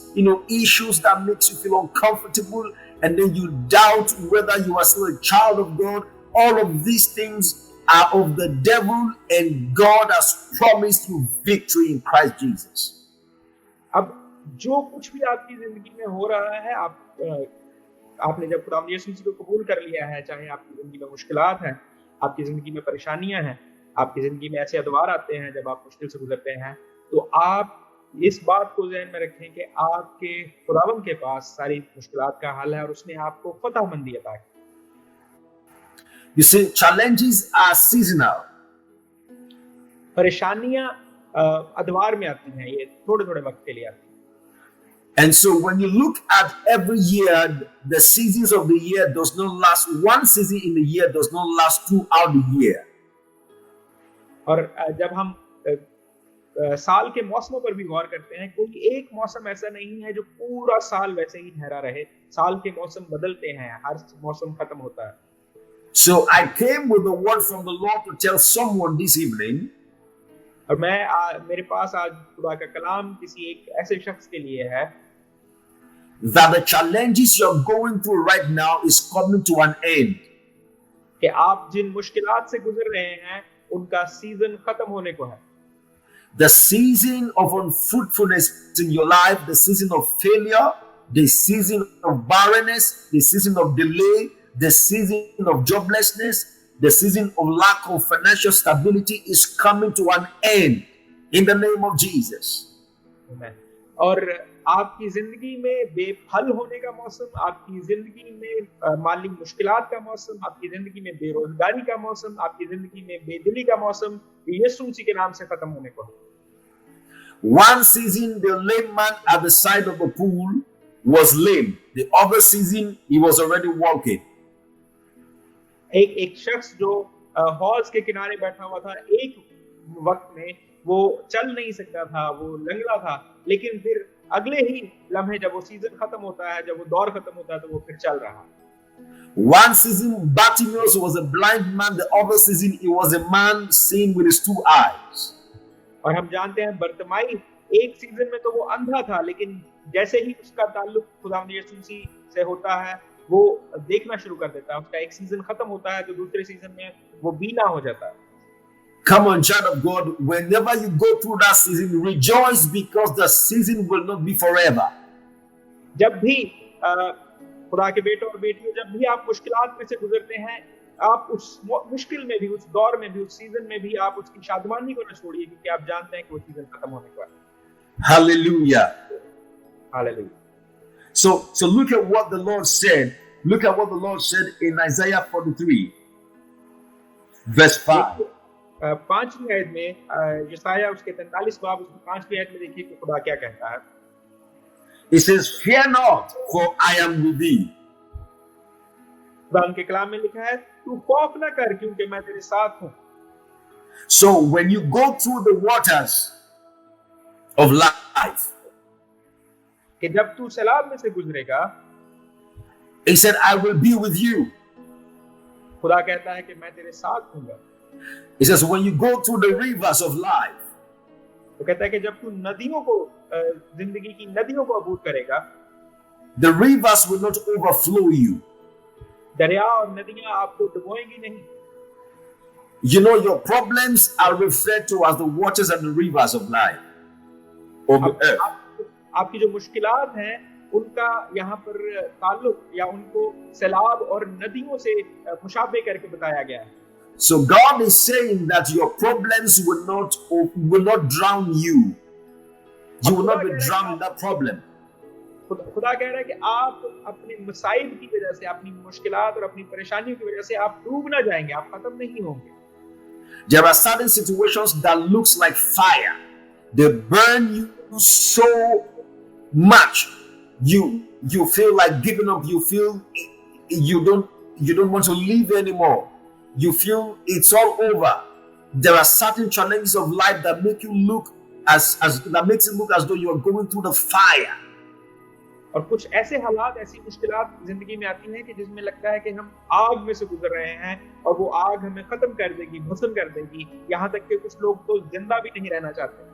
issues that makes you feel uncomfortable, and then you doubt whether you are still a child of God. All of these things are of the devil, and God has promised you victory in Christ Jesus. अब जो कुछ भी आपकी जिंदगी में हो रहा है, आपने जब खुदा यीशु मसीह को कबूल कर लिया है, चाहे आपकी जिंदगी में मुश्किलात हैं, आपकी जिंदगी में परेशानियां हैं, आपकी जिंदगी में ऐसे अदवार आते हैं जब आप मुश्किल से गुजरते हैं, तो आप इस बात को ज़हन में रखें कि आपके खुदावंद के पास सारी मुश्किलात का हल है और उसने आपको फतहमंदी अता की। You see, challenges are seasonal. परेशानियां अदवार में आती हैं, ये थोड़े-थोड़े वक्त के लिए आती हैं। And so when you look at every year, the seasons of the year does not last. One season in the year does not last throughout the year. और जब हम साल के मौसमों पर भी गौर करते हैं, कोई एक मौसम ऐसा नहीं है जो पूरा साल वैसे ही ठहरा रहे। साल के मौसम बदलते हैं, हर मौसम खत्म होता है। So I came with a word from the Lord to tell someone this evening. और मेरे पास आज खुदा का कलाम किसी एक ऐसे शख्स के लिए है that the challenges you're going through right now is coming to an end. कि आप जिन मुश्किलात से गुजर रहे हैं, उनका सीजन खत्म होने को है। The season of unfruitfulness in your life, the season of failure, the season of barrenness, the season of delay, the season of joblessness, the season of lack of financial stability is coming to an end in the name of Jesus. Amen. और आपकी जिंदगी में baffle होने का मौसम, आपकी जिंदगी में माली मुश्किलात का मौसम, आपकी जिंदगी में बेरोजगारी का मौसम, आपकी जिंदगी में बेदिली का मौसम यीशु मसीह के नाम से खत्म होने को है। One season the lame man at the side of the pool was lame. The other season he was already walking. एक शख्स जो हौज के किनारे बैठा हुआ था, एक वक्त में वो चल नहीं सकता था, वो लंगड़ा था, लेकिन फिर अगले ही लम्हे जब वो सीजन खत्म होता है, जब वो दौर खत्म होता है, तो वो फिर चल रहा है। One season Bartimaeus was a blind man, the other season he was a man seeing with his two eyes. और हम जानते हैं बर्तिमाई एक सीजन में तो वो अंधा था, लेकिन जैसे ही उसका ताल्लुक खुदावंद यीशु मसीह से होता है, वो देखना शुरू कर देता है। उसका एक सीजन खत्म होता है तो दूसरे सीजन में वो बीना हो जाता है। Come on, child of God, whenever you go through that season, rejoice because the season will not be forever. जब भी खुदा के बेटों और बेटियों, जब भी आप मुश्किलात में से गुजरते हैं, आप उस मुश्किल में भी, उस दौर में भी, उस सीजन में भी आप उसकी शादमानी को न छोड़िए, क्योंकि आप जानते हैं कि वो सीजन खत्म होने को है। Hallelujah. Hallelujah. So look at what the Lord said. Look at what the Lord said in Isaiah 43, verse 5. 5वीं आयत में, यशायाह उसके 43 बाब उसकी 5वीं आयत में देखिए कि खुदा क्या कहता है। It says, "Fear not, for I am with thee." खुदा उनके कलाम में लिखा है, तू खौफ न कर क्योंकि मैं तेरे साथ हूँ। So when you go through the waters of life, कि जब तू सैलाब में से गुजरेगा, he said, "I will be with you." खुदा कहता है कि मैं तेरे साथ हूँगा। He says, when you go through the rivers of life, वो कहता है कि जब तू नदियों को, जिंदगी की नदियों को अबूर करेगा, the rivers will not overflow you. दरिया और नदियां आपको डुबोएंगी नहीं। You know, your problems are referred to as the waters and the rivers of life, of the earth. आपकी जो मुश्किलात हैं, उनका यहाँ पर ताल्लुक या उनको सैलाब और नदियों से मुशाबे करके बताया गया है। So God is saying that your problems will not drown you. You will not be drowned in that problem. खुदा कह रहा है कि आप अपने मसाइब की वजह से, अपनी मुश्किलात और अपनी परेशानियों की वजह से आप डूब ना जाएंगे, आप खत्म नहीं होंगे। There are certain situations that looks like fire. They burn you so much. You feel like giving up. You feel you don't want to live anymore. You feel it's all over. There are certain challenges of life that make you look as that makes it look as though you are going through the fire. और कुछ ऐसे हालात, ऐसी मुश्किलात जिंदगी में आती हैं कि जिसमें लगता है कि हम आग में से गुजर रहे हैं और वो आग हमें खत्म कर देगी, भस्म कर देगी। यहाँ तक कि कुछ लोग तो जिंदा भी नहीं रहना चाहते।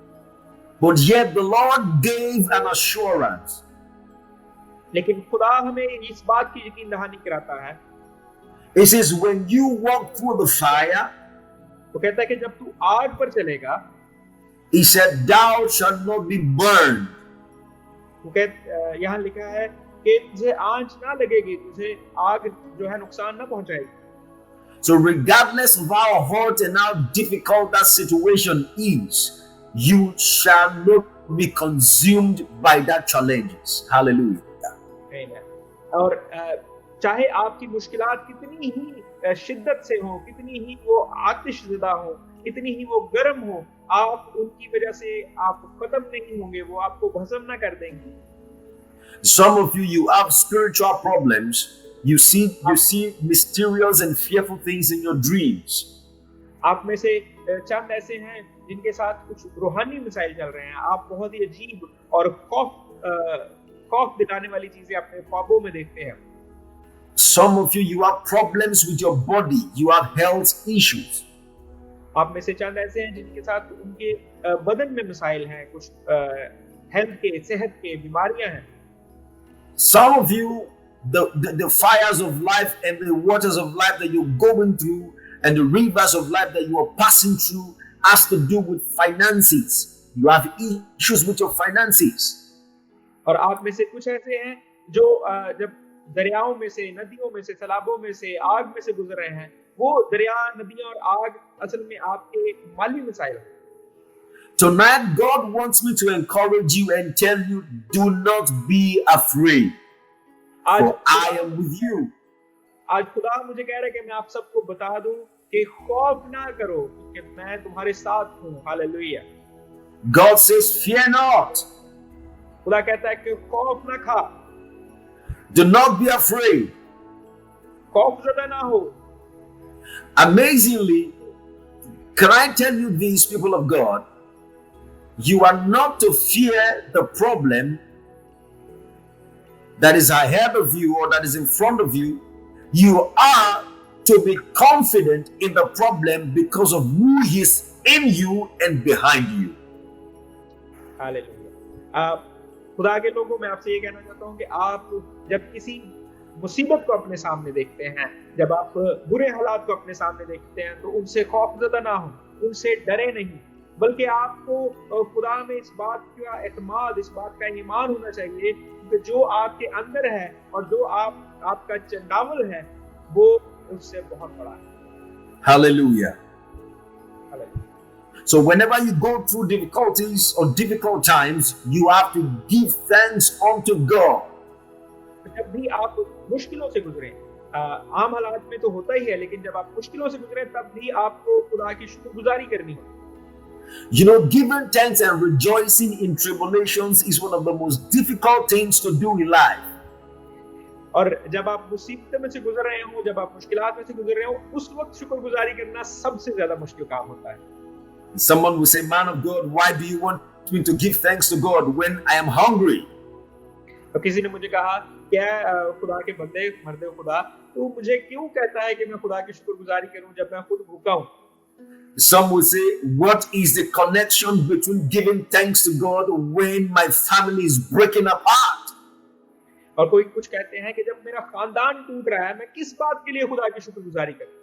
But yet the Lord gave an assurance. लेकिन खुदा हमें इस बात की यकीन दहानी कराता है। He says, when you walk through the fire, वो कहता है कि जब तू आग पर चलेगा, he said, thou shalt not be burned. वो यहाँ लिखा है कि तुझे आंच ना लगेगी, तुझे आग जो है नुकसान ना पहुंचाएगी। So regardless of how hot and how difficult that situation is, you shall not be consumed by that challenges. Hallelujah. और चाहे आपकी मुश्किलात कितनी ही शिद्दत से हो, कितनी ही वो आतिशज़दा हो, कितनी ही वो गर्म हो, आप उनकी वजह से आप खत्म नहीं होंगे, वो आपको भस्म ना कर देंगे। Some of you have spiritual problems. You see mysterious and fearful things in your dreams. आप में से चंद ऐसे हैं जिनके साथ कुछ रूहानी मसाइल चल रहे हैं। आप बहुत ही अजीब और खौफ दिलाने वाली चीजें अपने ख्वाबों में देखते हैं। Some of you have problems with your body. You have health issues. आप में से चंद ऐसे हैं जिनके साथ उनके बदन में मसाइल हैं, कुछ हेल्थ के, सेहत के बीमारियां हैं। Some of you, the fires of life and the waters of life that you're going through and the rivers of life that you are passing through has to do with finances. You have issues with your finances. और आप में से कुछ ऐसे हैं जो जब दरियाओं में से, नदियों में से, तालाबों में से, आग में से गुजर रहे हैं, वो दरिया, नदियां और आग असल में आपके माली मसाइल हैं। Tonight, God wants me to encourage you and tell you, do not be afraid, for I am with you. आज खुदा मुझे कह रहा है कि मैं आप सबको बता दूं कि खौफ ना करो, क्योंकि मैं तुम्हारे साथ हूं। Hallelujah. God says, fear not. खुदा कहता है कि खौफ ना खा। Do not be afraid. खौफजदा ना हो। Amazingly, can I tell you these, people of God? You are not to fear the problem that is ahead of you or that is in front of you. You are to be confident in the problem because of who is in you and behind you. Hallelujah. खुदा के लोगों, मैं आपसे ये कहना चाहता हूँ कि आप जब किसी मुसीबत को अपने सामने देखते हैं, जब आप बुरे हालात को अपने सामने देखते हैं, तो उनसे खौफजदा ना हो, उनसे डरे नहीं, बल्कि आपको खुदा में इस बात का एतमाद, इस बात का ईमान होना चाहिए कि जो आपके अंदर है और जो आपका चंडावल है, वो उससे बहुत बड़ा है। Hallelujah. So whenever you go through difficulties or difficult times, you have to give thanks unto God. जब भी आप मुश्किलों से गुजरें, आम हालात में तो होता ही है, लेकिन जब आप मुश्किलों से गुजरें तब भी आपको खुदा की शुक्रगुजारी करनी होगी। You know, giving thanks and rejoicing in tribulations is one of the most difficult things to do in life. और जब आप मुसीबत में से गुजर रहे हो, जब आप मुश्किलात में से गुजर रहे हो, उस वक्त शुक्रगुजारी करना सबसे ज्यादा मुश्किल काम होता है। Someone will say, man of God, why do you want me to give thanks to God when I am hungry? तो किसी ने मुझे कहा, क्या खुदा के बंदे, मर्दे खुदा, तू मुझे क्यों कहता है कि मैं खुदा की शुक्रगुजारी करूं जब मैं खुद भूखा हूं? Some will say, what is the connection between giving thanks to God when my family is breaking apart? और कोई कुछ कहते हैं कि जब मेरा खानदान टूट रहा है, मैं किस बात के लिए खुदा की शुक्रगुजारी करूं?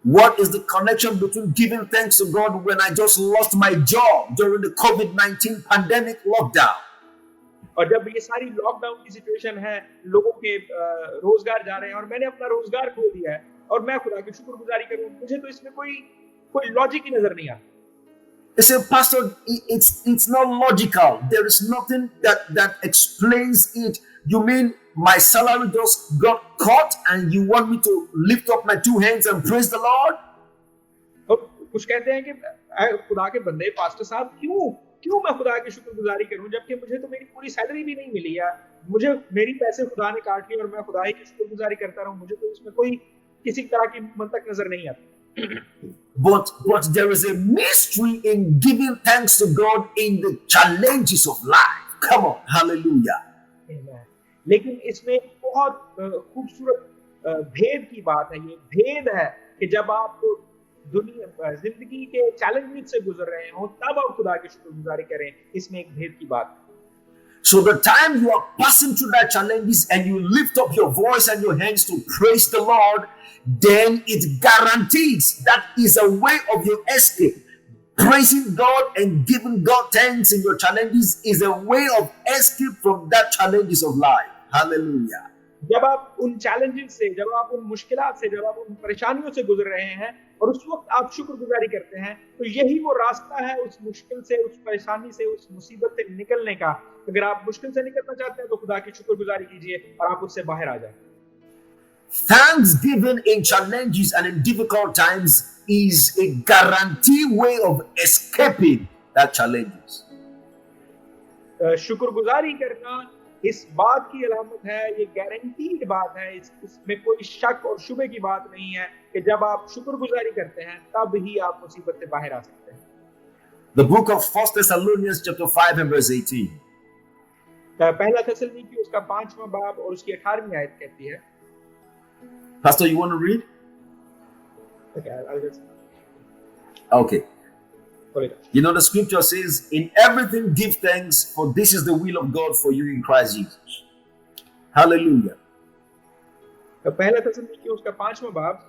What is the connection between giving thanks to God when I just lost my job during the COVID-19 pandemic lockdown? और जब ये सारी लॉकडाउन की सिचुएशन है, लोगों के रोजगार जा रहे हैं और मैंने अपना रोजगार खो दिया है और मैं खुदा की शुक्रगुजारी करूं, मुझे तो इसमें कोई लॉजिक ही नजर नहीं आता। He said, Pastor, it's not logical. There is nothing that explains it. You mean my salary just got cut and you want me to lift up my two hands and praise the Lord? और कुछ कहते हैं कि खुदा के बंदे pastor साहब क्यों मैं खुदा की शुक्रगुजारी करूं जबकि मुझे तो मेरी पूरी सैलरी भी नहीं मिली है, मुझे मेरी पैसे खुदा ने काट लिए और मैं खुदा ही की शुक्रगुजारी करता रहूं, मुझे तो इसमें कोई किसी तरह की मंतक नजर नहीं आती। But there is a mystery in giving thanks to God in the challenges of life. Come on, hallelujah. लेकिन इसमें बहुत खूबसूरत भेद की बात है। ये भेद है कि जब आप जिंदगी के चैलेंज से गुजर रहे हो तब आप खुदा की शुक्रगुजारी करें, इसमें एक भेद की बात है। So the time you are passing through that challenges and you lift up your voice and your hands to praise the Lord, then it guarantees that is a way of your escape. Praising God and giving God thanks in your challenges is a way of escape from that challenges of life. Hallelujah. जब आप उन challenges से, जब आप उन मुश्किलात से, जब आप उन परेशानियों से गुजर रहे हैं और उस वक्त आप शुक्रगुजारी करते हैं, तो यही वो रास्ता है उस मुश्किल से, उस परेशानी से, उस मुसीबत से निकलने का। अगर आप मुश्किल से निकलना चाहते हैं तो खुदा की शुक्रगुजारी कीजिए और आप उससे बाहर आ जाए। Thanksgiving in challenges and in difficult times is a guaranteed way of escaping that challenges. शुक्रगुजारी करना इस बात की अलामत है, ये गारंटीड बात है, इसमें कोई शक और शुबे की बात नहीं है कि जब आप शुक्रगुजारी करते हैं तब ही आप मुसीबत से बाहर आ सकते हैं। The book of 1 Thessalonians chapter 5 and verse 18. पहला थिस्सलुनीकी उसका 5वां बाब और उसकी 18वीं आयत कहती है। Pastor, you want to read? Okay, I'll just... Okay. You know, the scripture says, in everything give thanks, for this is the will of God for you in Christ Jesus. Hallelujah. पहला थिस्सलुनीकी उसका 5वां बाब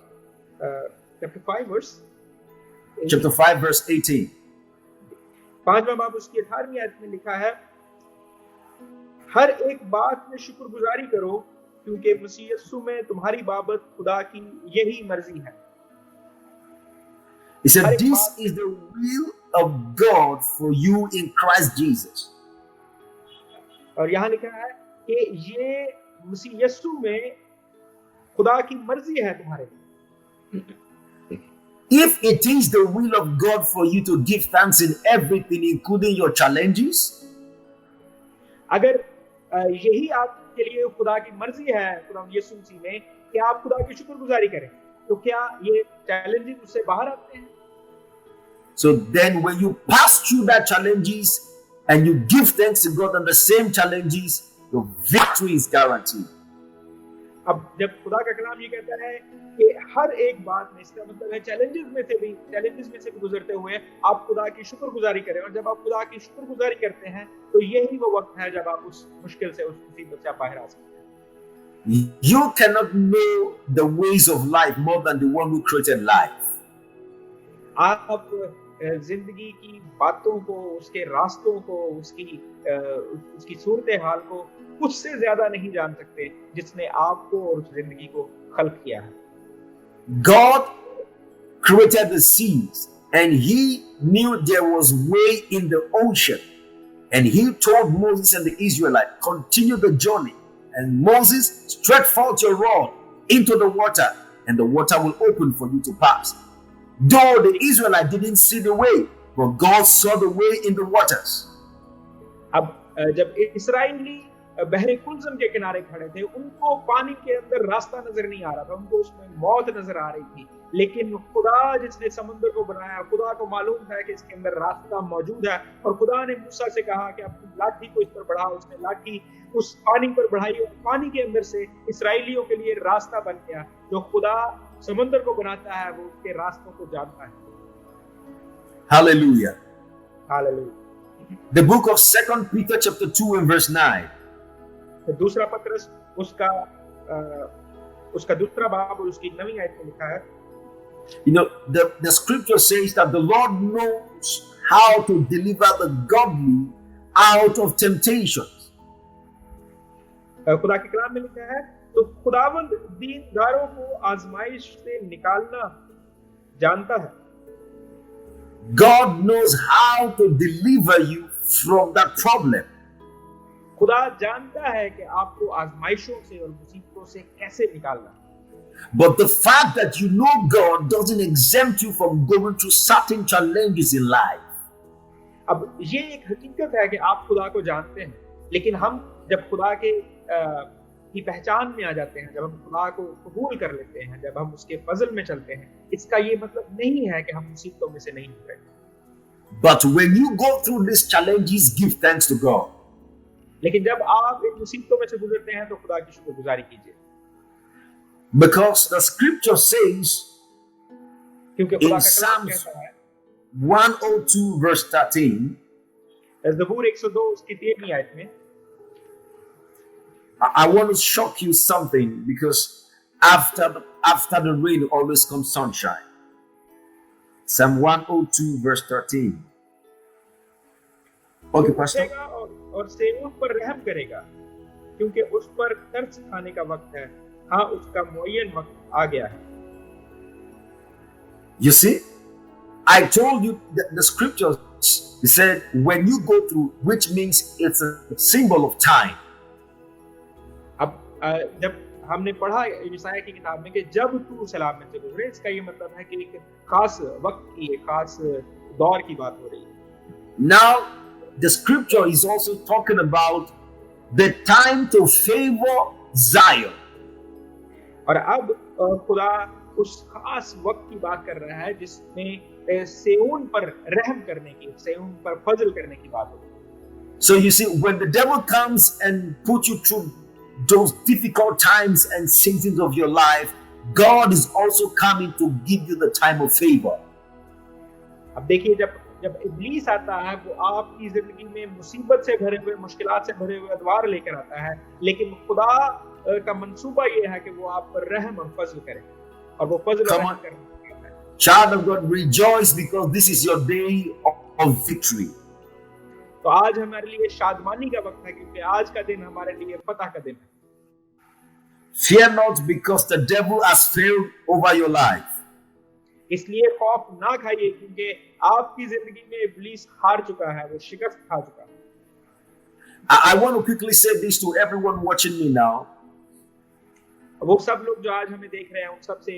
chapter 5 verse 18. 5वां बाब उसकी 18वीं आयत में लिखा है, हर एक बात में शुक्रगुजारी करो क्योंकि मसीह यीशु में तुम्हारी बाबत खुदा की यही मर्जी है। He said, this is the will of God for you in Christ Jesus. और यहाँ लिखा है कि ये मसीह यीशु में खुदा की मर्जी है तुम्हारे। If it is the will of God for you to give thanks in everything, including your challenges, अगर यही आपके लिए खुदा की मर्जी है खुदा यीशु मसीह में कि आप खुदा की शुक्रगुजारी करें, तो क्या ये चैलेंजेस उससे बाहर आते हैं? So then when you pass through that challenges and you give thanks to God on the same challenges, your victory is guaranteed. अब जब खुदा का कलाम ये कहता है कि हर एक बात में, इसका मतलब है चैलेंजेस में से भी गुजरते हुए आप खुदा की शुक्रगुजारी करें, और जब आप खुदा की शुक्रगुजारी करते हैं तो यही वो वक्त है जब आप उस मुश्किल से, उस मुसीबत से बाहर आ सकते हैं। You cannot know the ways of life more than the one who created life. आप जिंदगी की बातों को, उसके रास्तों को, उसकी सूरत हाल को उससे ज्यादा नहीं जान सकते जिसने आपको और उस जिंदगी को खल्क किया है। God created the seas and he knew there was way in the ocean, and he told Moses and the Israelites, continue the journey, and Moses, stretch forth your rod into the water and the water will open for you to pass. Though the Israelites didn't see the way, but God saw the way in the waters. अब जब इस्राएली बहरे कुलज़म के किनारे खड़े थे, उनको पानी के अंदर रास्ता नजर नहीं आ रहा था, उनको उसमें मौत नजर आ रही थी, लेकिन खुदा जिसने समुद्र को बनाया, खुदा को मालूम था कि इसके अंदर रास्ता मौजूद है, और खुदा ने मूसा से कहा कि अपनी लाठी को इस पर बढ़ाओ। उसने लाठी उस पानी पर बढ़ाई और पानी के अंदर से इस्राएलियों के लिए रास्ता बन गया। जो खुदा समुद्र को बनाता है वो उसके रास्तों को जानता है। Hallelujah. Hallelujah. The book of 2 Peter chapter 2 and verse 9. दूसरा पत्रस उसका दूसरा बाब और उसकी 9वीं आयत में लिखा है, You know, the scripture says that the Lord knows how to deliver the godly out of temptations. खुदा के कलाम में लिखा है, तो खुदावंद दीनदारों को आजमाइश से निकालना जानता है। God knows how to deliver you from that problem. खुदा जानता है कि आपको आजमाइशों से और मुसीबतों से कैसे निकालना। But the fact that you know God doesn't exempt you from going through certain challenges in life. अब ये एक हकीकत है कि आप खुदा को जानते हैं, लेकिन हम जब खुदा के की पहचान में आ जाते हैं, जब हम खुदा को कबूल कर लेते हैं, जब हम उसके फजल में चलते हैं, इसका ये मतलब नहीं है कि हम मुसीबतों में से नहीं निकले। But when you go through these challenges, give thanks to God. लेकिन जब आप इन मुसीबतों में से गुजरते हैं तो खुदा की शुक्रगुजारी कीजिए, Because the scripture says क्योंकि खुदा in का कलाम Psalms कहता है 102 verse 13, ज़बूर 102 उसकी 13वीं आयत में। I want to shock you something, because after the rain always comes sunshine. Psalm 102 verse 13. Okay, Pastor. उठेगा और सेवक पर रहम करेगा, क्योंकि उस पर तरस खाने का वक्त है, हाँ उसका मुअय्यन वक्त आ गया है। You see, I told you that the scriptures, he said, when you go through, which means it's a symbol of time. अब जब हमने पढ़ा यशायाह की किताब में कि जब तू सलाम में से गुजरे, इसका ये मतलब है कि एक खास वक्त की, एक खास दौर की बात हो रही है। Now, the scripture is also talking about the time to favor Zion. और अब खुदा उस खास वक्त की बात कर रहा है जिसमें सेऊन पर रहम करने की, सेऊन पर फजल करने की बात होती है। So you see, when the devil comes and put you through those difficult times and seasons of your life, God is also coming to give you the time of favor. अब देखिए, जब इब्लीस आता है, वो आपकी जिंदगी में मुसीबत से भरे हुए, मुश्किलात से भरे हुए अदवार लेकर आता है, लेकिन खुदा का मंसूबा ये है कि वो आप पर रहम और फजल करे, और वो फजल और रहम करने। Child of God, rejoice, because this is your day of victory. तो आज हमारे लिए शादमानी का वक्त है, क्योंकि आज का दिन हमारे लिए फतह का दिन है। Fear not, because the devil has failed over your life. इसलिए खौफ ना खाइए, क्योंकि आपकी जिंदगी में इब्लीस हार चुका है, वो शिकस्त खा चुका है। I want to quickly say this to everyone watching me now. वो सब लोग जो आज हमें देख रहे हैं, उन सबसे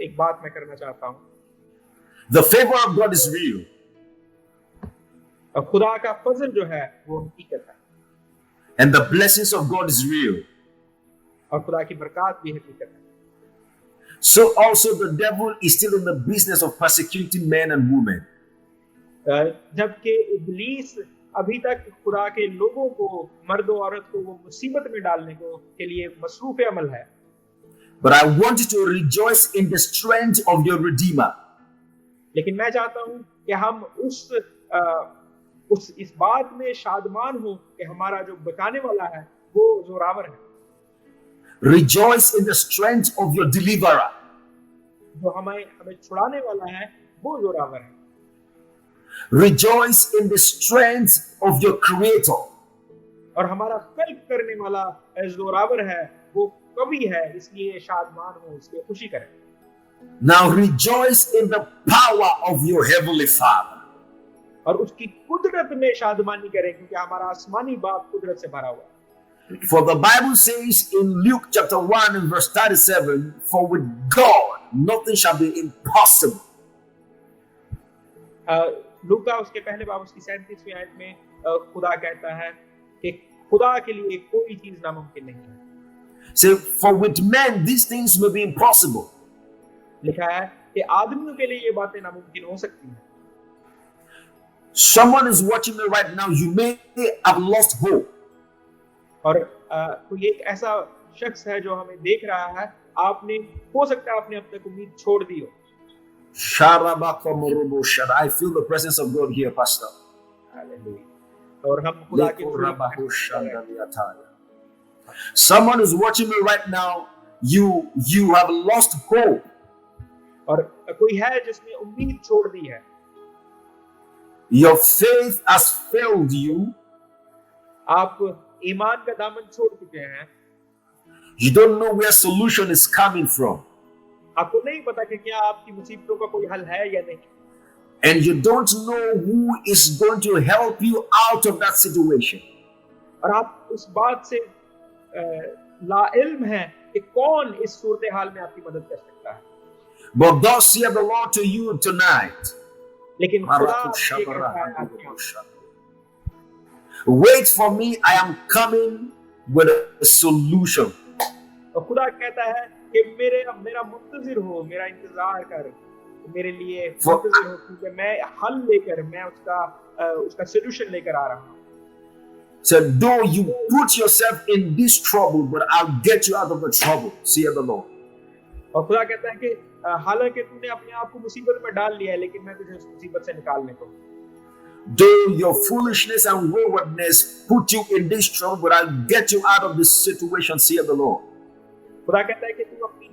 एक बात मैं करना चाहता हूँ। The favor of God is real. खुदा का फजल जो है वो हकीकत है, And the blessings of God is real. और खुदा की बरकत भी हकीकत है। So also the devil is still in the business of persecuting men and women. जबकि इब्लीस अभी तक खुदा के लोगों को, मर्द और औरत को, वो मुसीबत में डालने के लिए मसरूफ अमल है। But I want you to rejoice in the strength of your Redeemer. लेकिन मैं चाहता हूँ कि हम इस बात में शादमान हो कि हमारा जो बचाने वाला है वो जोरावर है। Rejoice in the strength of your Deliverer. जो हमें छुड़ाने वाला है वो जोरावर है। Rejoice in the strength of your Creator. और हमारा खल्क करने वाला जोरावर है, वो कवि है, इसलिए शादमान हो, इसलिए खुशी करें। Now rejoice in the power of your Heavenly Father. और उसकी कुदरत में शादमानी करें, क्योंकि हमारा आसमानी बाप कुदरत से भरा हुआ है। For the Bible says in Luke chapter 1 and verse 37, for with God nothing shall be impossible. लूका उसके पहले बाब उसकी 37वीं आयत में खुदा कहता है कि खुदा के लिए कोई चीज नामुमकिन नहीं है। So for with men these things may be impossible. लिखा है कि आदमियों के लिए ये बातें नामुमकिन हो सकती हैं। Someone is watching me right now, you may have lost hope. और कोई एक ऐसा शख्स है जो हमें देख रहा है, आपने हो सकता है आपने अब तक उम्मीद छोड़ दी हो। I feel the presence of God here, Pastor. और हम खुदा के Someone is watching me right now, you have lost hope. और कोई है जिसने उम्मीद छोड़ दी है। Your faith has failed you. आप ईमान का दामन छोड़ चुके हैं। You don't know where solution is coming from. आपको नहीं पता कि क्या आपकी मुसीबतों का कोई हल है या नहीं। And you don't know who is going to help you out of that situation. और आप उस बात से लाइल्म हैं कि कौन इस सूरत हाल में आपकी मदद कर सकता है। But thus saith the Lord to you tonight. लेकिन खुदा ये कहता है आज यहाँ, Wait for me, I am coming with a solution. और खुदा कहता है कि मेरा मुंतजिर हो, मेरा इंतजार कर, मेरे लिए मुंतजिर हो, क्योंकि मैं हल लेकर, मैं उसका सॉल्यूशन लेकर आ रहा हूँ। So though you put yourself in this trouble, but I'll get you out of the trouble, saith the Lord. और खुदा कहता है कि हालांकि तूने अपने आप को मुसीबत में डाल लिया है, लेकिन मैं तुझे उस मुसीबत से निकालने को। Though your foolishness and waywardness put you in this trouble, but I'll get you out of this situation, saith the Lord. खुदा कहता है कि तू अपनी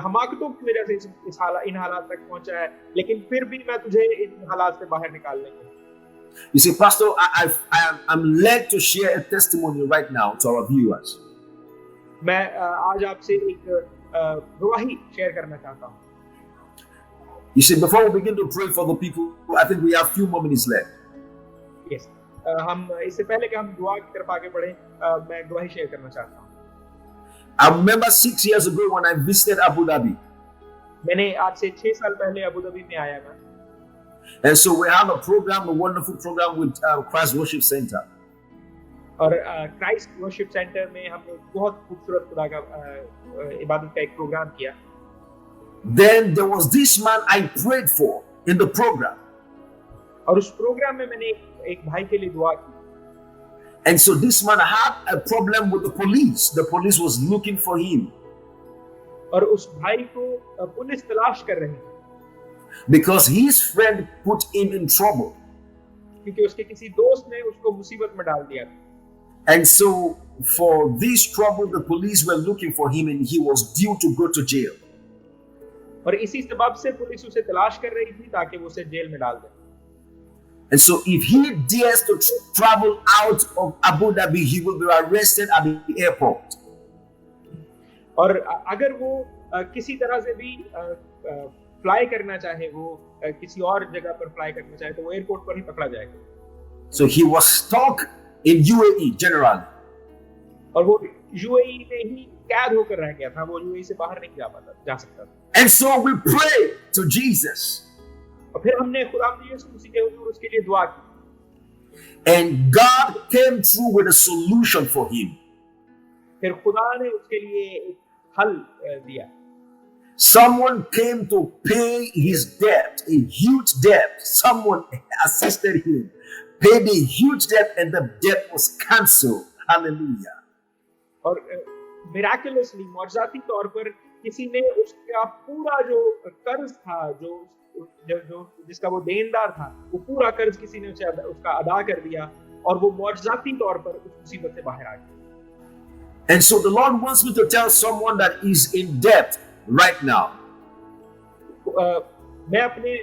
हमाकतों की वजह से इन हालात तक पहुंचा है, लेकिन फिर भी मैं तुझे इन हालात से बाहर निकालने को। You see, Pastor, I'm led to share a testimony right now to our viewers. मैं आज आपसे एक गवाही शेयर करना चाहता हूँ। You see, before we begin to pray for the people, I think we have few more minutes left. Yes. हम इससे पहले कि हम दुआ की तरफ आगे बढ़े, मैं गवाही शेयर करना चाहता हूँ। I remember 6 years ago when I visited Abu Dhabi. मैंने आज से 6 साल पहले अबू धाबी में आया मैं। And so we have a program, a wonderful program with Christ Worship Center. और क्राइस्ट वर्शिप सेंटर में हमने बहुत खूबसूरत खुदा का इबादत का एक प्रोग्राम किया। Then there was this man I prayed for in the program. और उस प्रोग्राम में मैंने एक भाई के लिए दुआ की। And so this man had a problem with the police. The police was looking for him. और उस भाई को पुलिस तलाश कर रही थी। Because his friend put him in trouble. क्योंकि उसके किसी दोस्त ने उसको मुसीबत में डाल दिया था। And so for this trouble, the police were looking for him and he was due to go to jail. और इसी सबब से पुलिस उसे तलाश कर रही थी ताकि वो उसे जेल में डाल दे। And so if he dares to travel out of Abu Dhabi, he will be arrested at the airport. और अगर वो किसी तरह से भी फ्लाई करना चाहे, वो किसी और जगह पर फ्लाई करना चाहे, तो वो एयरपोर्ट पर ही पकड़ा जाएगा। So he was stuck in UAE generally. और वो यूएई में ही कैद होकर रह गया था, वो यूएई से बाहर नहीं जा सकता था। And so we pray to Jesus. और फिर हमने खुदावंद यीशु मसीह के हुजूर उसके लिए दुआ की। And God came through with a solution for him. फिर खुदा ने उसके लिए एक हल दिया। Someone came to pay his debt, a huge debt. Someone assisted him, paid a huge debt, and the debt was cancelled. Hallelujah. और miraculously, मौजज़ाती तौर पर किसी ने उसका पूरा जो कर्ज था, जो जिसका वो देनदार था, वो पूरा कर्ज किसी ने उसका अदा कर दिया, और वो मौजज़ाती तौर पर उस मुसीबत से बाहर आ गया। And so the Lord wants me to tell someone that is in debt right now. मैं अपने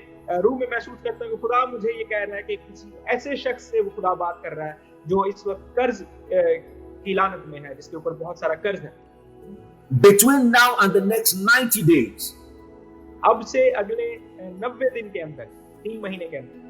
रूह में महसूस करता हूँ कि खुदा मुझे ये कह रहा है कि किसी ऐसे शख्स से वो खुदा बात कर रहा है जो इस वक्त कर्ज की लानत में है, जिसके ऊपर बहुत सारा कर्ज है। Between now and the next 90 days, अब से अगले 90 दिन के अंदर, 3 महीने के अंदर,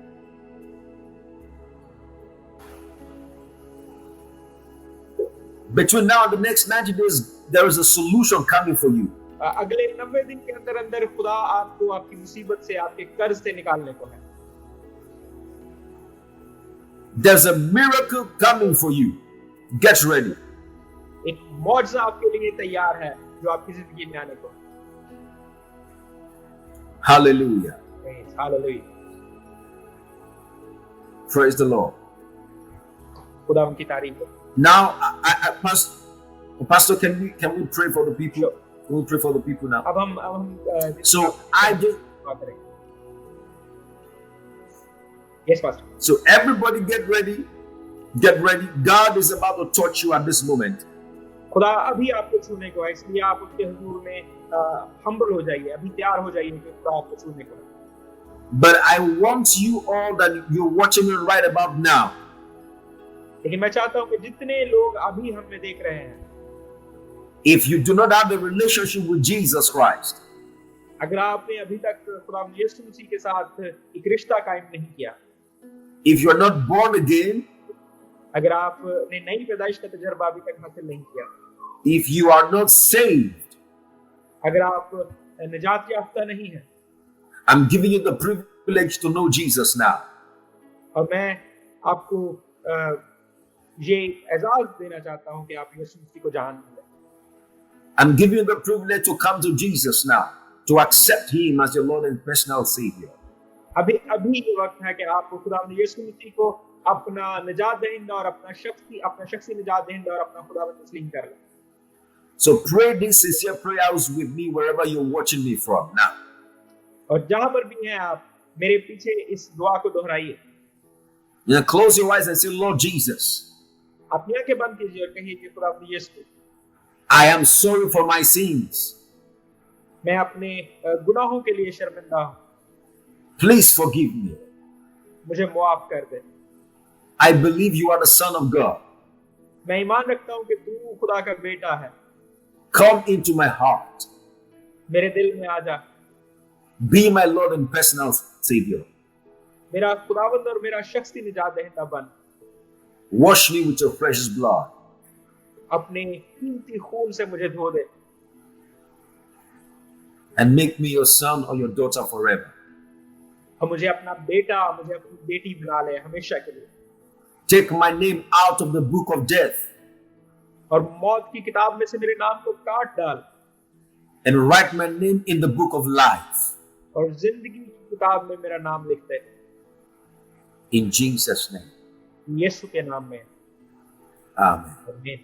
between now and the next 90 days, there is a solution coming for you. अगले 90 दिन के अंदर अंदर खुदा आपको आपकी मुसीबत से, आपके कर्ज से निकालने को है। There's a miracle coming for you. Get ready. एक मौजज़ा आपके लिए तैयार है जो आपकी जिंदगी में आने को है। Hallelujah. Hallelujah. Praise the Lord. खुदा उनकी तारीफ हो। Now, Pastor, can we pray for the people? Sure. We'll pray for the people now. अब हम So I just Yes, Pastor. So everybody get ready. Get ready. God is about to touch you at this moment. खुदा अभी आपको छूने को है, इसलिए आप उसके हुजूर में हम्बल हो जाइए, अभी तैयार हो जाइए कि खुदा आपको छूने को है। But I want you all that you're watching me right about now. लेकिन मैं चाहता हूँ कि जितने लोग अभी हमें देख रहे हैं, if you do not have a relationship with Jesus Christ, अगर आपने अभी तक खुदा यीशु मसीह के साथ एक रिश्ता कायम नहीं किया, if you are not born again, अगर आपने नई पैदाइश का तजर्बा अभी तक हासिल नहीं किया, if you are not saved, अगर आप निजात याफ्ता नहीं हैं, I'm giving you the privilege to know Jesus now. और मैं आपको ये एजाज देना चाहता हूं कि आप यीशु मसीह को जान लें। I'm giving you the privilege to come to Jesus now, to accept Him as your Lord and personal Savior. अभी ये वक्त है कि आप खुदा यीशु मसीह को अपना निजात दहिंदा और अपना शख्सी निजात दहिंदा और अपना खुदा तस्लीम कर लें। So pray this sincere prayers with me wherever you're watching me from now. और जहां पर भी हैं आप, मेरे पीछे इस दुआ को दोहराइए। You know, close your eyes and say, Lord Jesus, अपनी आंखें बंद कीजिए और कहिए कि खुदा यीशु, I am sorry for my sins. मैं अपने गुनाहों के लिए शर्मिंदा हूं, Please forgive me. मुझे मुआफ कर दे। I believe you are the Son of God. मैं ईमान रखता हूं कि तू खुदा का बेटा है। Come into my heart. मेरे दिल में आ जा, Be my Lord and personal Savior. मेरा खुदावंद और मेरा शख्सी निजात दहिंदा बन। Wash me with your precious blood. अपने कीमती खून से मुझे धो दे And make me your son or your daughter forever. और मुझे अपना बेटा, मुझे अपनी बेटी बना ले हमेशा के लिए। Take my name out of the book of death और मौत की किताब में से मेरे नाम को काट डाल and write my name in the book of life. और जिंदगी की किताब में मेरा नाम लिख दे। In Jesus' name. यीशु के नाम में, Amen. आमीन।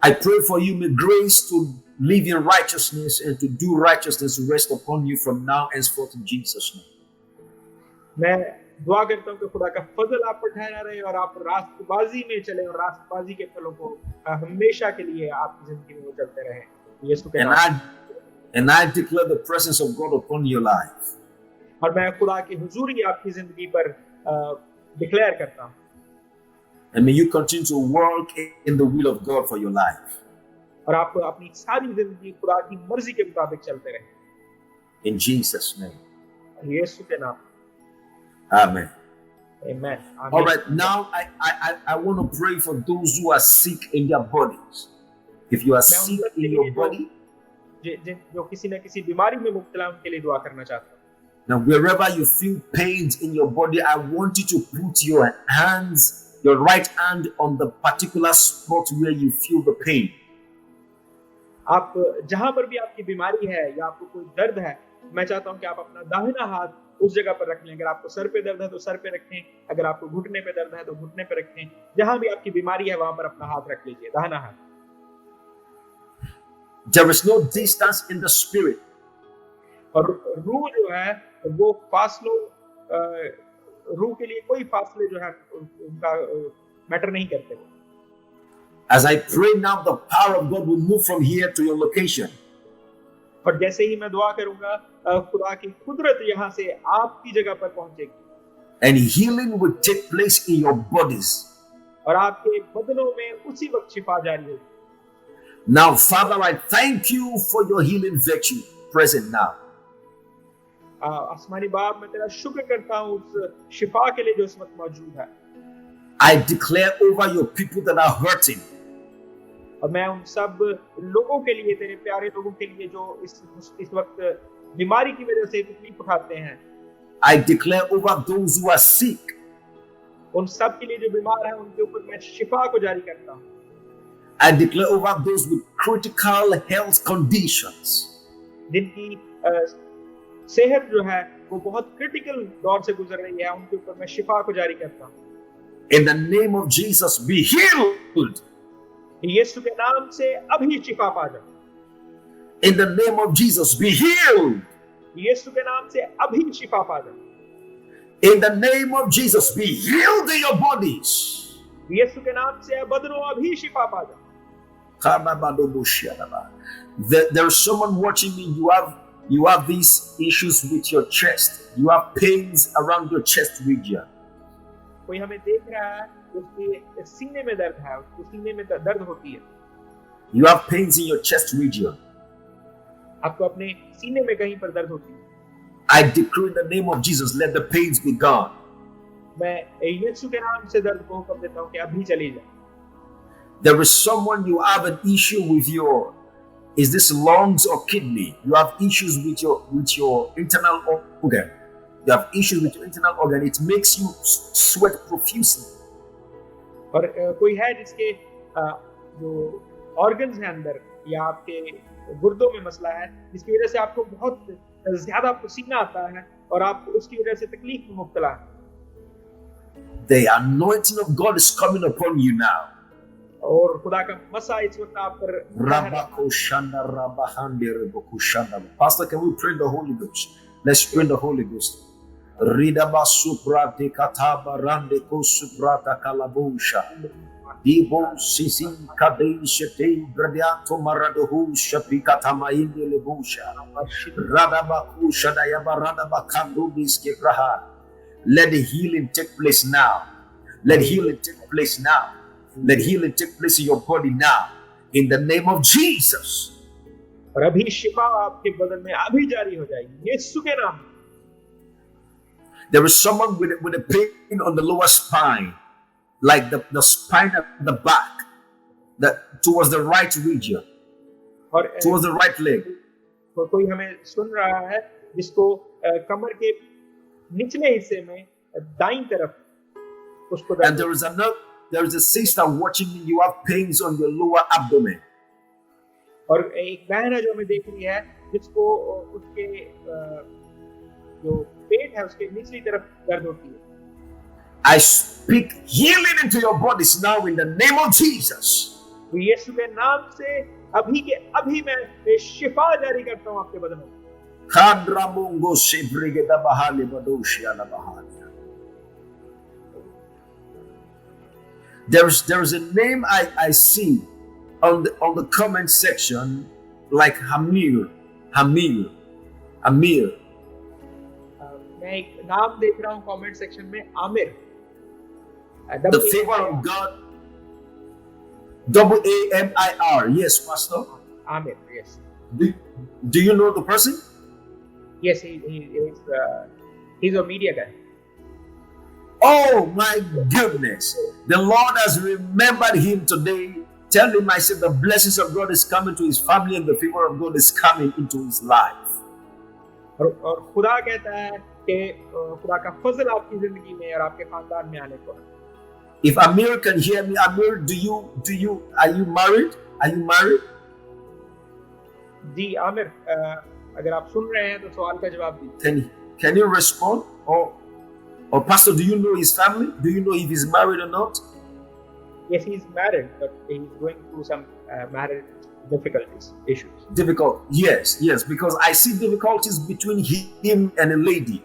I pray for you, may grace to live in righteousness and to do righteousness rest upon you from now henceforth in Jesus' name. मैं दुआ करता हूँ कि खुदा का फजल आप पर ठहरा रहे और आप रास्तबाजी में चले और रास्तबाजी के फलों को हमेशा के लिए आपकी जिंदगी में वो चलते रहें। यीशु के नाम। And I declare the presence of God upon your life. और मैं खुदा की हुजूरी आपकी जिंदगी पर डिक्लेयर करता हूँ। And may you continue to work in the will of God for your life. और आप अपनी सारी जिंदगी खुदा की मर्जी के मुताबिक चलते रहें। In Jesus' name. यीशु के नाम। Amen. Amen. All right, now I want to pray for those who are sick in their bodies. If you are sick in your body, जो किसी न किसी बीमारी में मुब्तला उनके लिए दुआ करना चाहता हूँ। now wherever you feel pains in your body, I want you to put your right hand on the particular spot where you feel the pain. आप जहां पर भी आपकी बीमारी है या आपको कोई दर्द है, मैं चाहता हूं कि आप अपना दाहिना हाथ उस जगह पर रख लें। अगर आपको सर पे दर्द है तो सर पे रखें, अगर आपको घुटने पे दर्द है तो घुटने पे रखें। जहां भी आपकी बीमारी है वहां पर अपना हाथ रख लीजिए, दाहिना हाथ। There is no distance in the spirit. और रूह जो है वो फासलों, रूह के लिए कोई फासले जो है उनका मैटर नहीं करते। As I pray now, the power of God will move from here to your location. और जैसे ही मैं दुआ करूंगा, खुदा की कुदरत यहाँ से आपकी जगह पर पहुंचेगी। And healing will take place in your bodies. और आपके बदनों में उसी वक्त शिफा जारी होगी। Now, Father, I thank you for your healing virtue present now. आसमानी बाप, मैं तेरा शुक्र करता हूँ उस शिफा के लिए जो इस वक्त मौजूद है। I declare over your people that are hurting. और मैं उन सब लोगों के लिए, तेरे प्यारे लोगों के लिए जो इस वक्त बीमारी की वजह से तकलीफ उठाते हैं, I declare over those who are sick. उन सब के लिए जो बीमार हैं उनके ऊपर मैं शिफा को जारी करता हूँ। I declare over those with critical health conditions. जिनकी सेहत जो है वो बहुत क्रिटिकल दौर से गुजर रही है, उनके ऊपर मैं शिफा को जारी करता हूँ। In the name of Jesus, be healed. यीशु के नाम से अभी शिफा पा जाओ। In the name of Jesus, be healed. यीशु के नाम से अभी शिफा पा जाओ। In the name of Jesus, be healed in your bodies. यीशु के नाम से बदनो अभी शिफा पा जाओ। There is someone watching me. You have these issues with your chest. You have pains around your chest region. कोई हमें देख रहा है, उसके सीने में दर्द है, उसको सीने में दर्द होती है। You have pains in your chest region. आपको अपने सीने में कहीं पर दर्द होती है। I decree in the name of Jesus, let the pains be gone. मैं यीशु के नाम से दर्द को हुक्म देता हूँ कि अभी चली जाए। There is someone, you have an issue with your Is this lungs or kidney? You have issues with your internal organ. You have issues with your internal organ. It makes you sweat profusely. और कोई है जिसके जो organs हैं अंदर या आपके गुर्दों में मसला है, जिसकी वजह से आपको बहुत ज्यादा पसीना आता है और आप उसकी वजह से तकलीफ में मुब्तला हैं। The anointing of God is coming upon you now. और खुदा का मसा इस वक्त आप पर Pastor, can we pray in the Holy Ghost? Let's pray in the Holy Ghost. Ridaba suprate kataba rande ko suprata kalabusha. Dibo sisi kadei shete gradiato maradohu shapikata mainde lebusha. Radaba kusha dayaba radaba kandubis kepraha. Let the healing take place now. Let healing take place now. Let healing take place in your body now. In the name of Jesus. और अभी शिफा आपके बदन में अभी जारी हो जाएगी यीशु के नाम। There is someone with a pain on the lower spine, like the spine at the back, that towards the right region, और towards the right leg. तो कोई हमें सुन रहा है जिसको कमर के निचले हिस्से में दाईं तरफ उसको And there is a sister watching you. You have pains on your lower abdomen. और एक बहन है जो हमें देख रही है जिसको उसके जो पेट है उसके निचली तरफ दर्द होती है। I speak healing into your bodies now in the name of Jesus. तो यीशु के नाम से अभी के अभी मैं शिफा जारी करता हूँ आपके बदन में। There is a name I see on the comment section like Hamir. मैं एक नाम देख रहा हूँ कमेंट सेक्शन में Aamir. The favor of God. AMIR. Yes, Pastor. Amir, yes. Do you know the person? Yes, he's a media guy. Oh my goodness. The Lord has remembered him today. Tell him, I said, the blessings of God is coming to his family and the favor of God is coming into his life. और खुदा कहता है कि खुदा का फजल आपकी जिंदगी में और आपके खानदान में आने को है। If Amir can hear me, Amir, are you married? Are you married? जी आमिर, अगर आप सुन रहे हैं तो सवाल का जवाब दीजिए। Can you respond? Or Pastor, do you know his family? Do you know if he's married or not? Yes, he's married, but he's going through some marriage difficulties, issues. Difficult, yes, because I see difficulties between him and a lady.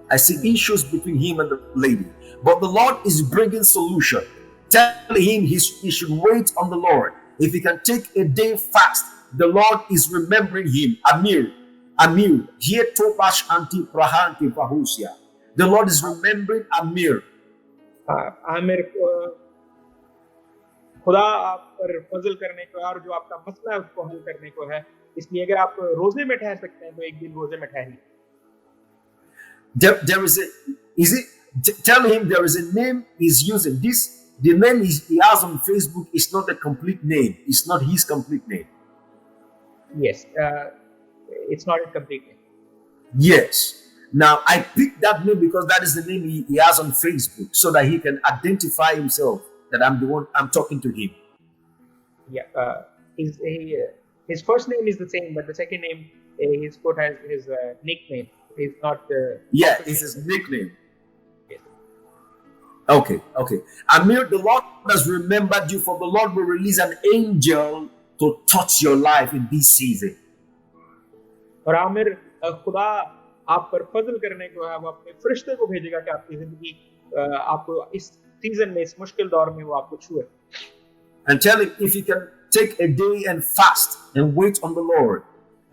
I see issues between him and the lady. But the Lord is bringing solution. Tell him he should wait on the Lord. If he can take a day fast, the Lord is remembering him. Amir, here Topash Anti Prahanti Pahusia. The Lord is remembering Amir. Aamir, खुदा आप पर फजल करने को और जो आपका मसला है उसको हल करने को है, इसलिए अगर आप रोजे में ठहर सकते हैं तो एक दिन रोजे में ठहरिए। Tell him there is a name he's using. The name he has on Facebook is not a complete name. It's not his complete name. Yes, it's not a complete name. Yes. Now I picked that name because that is the name he has on Facebook, so that he can identify himself that I'm the one I'm talking to him. Yeah, his first name is the same, but the second name he's put as his nickname. It's not. It's his nickname. Okay. Amir, the Lord has remembered you, for the Lord will release an angel to touch your life in this season. और आमिर, खुदा आप पर फजल करने को है, वो अपने फरिश्ते को भेजेगा कि आपकी जिंदगी आपको इस सीजन में, इस मुश्किल दौर में वो आपको छुए। And tell him if he can take a day and fast and wait on the Lord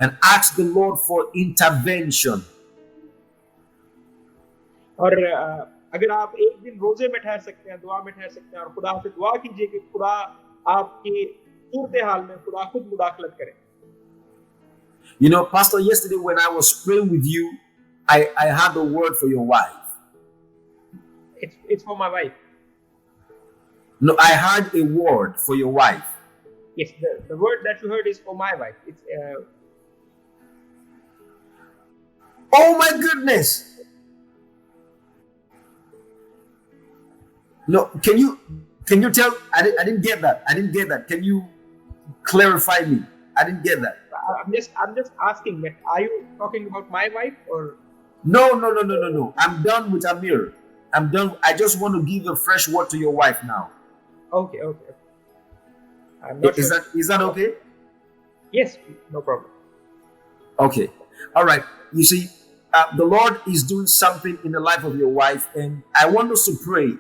and ask the Lord for intervention. और अगर आप एक दिन रोजे में ठहर सकते हैं, दुआ में ठहर सकते हैं और खुदा से दुआ कीजिए कि खुदा आपकी सूरत हाल में खुदा खुद मुदाखलत करे। You know, Pastor, yesterday when I was praying with you, I had a word for your wife. It's for my wife. No, I had a word for your wife. Yes, the word that you heard is for my wife. It's Oh my goodness. No, can you tell? I didn't get that. I didn't get that. Can you clarify me? I didn't get that. I'm just asking that. Are you talking about my wife or? No. I'm done with Amir. I'm done. I just want to give a fresh word to your wife now. Okay. I'm not Is sure. that okay? Yes, no problem. Okay. All right. You see, the Lord is doing something in the life of your wife, and I want us to pray,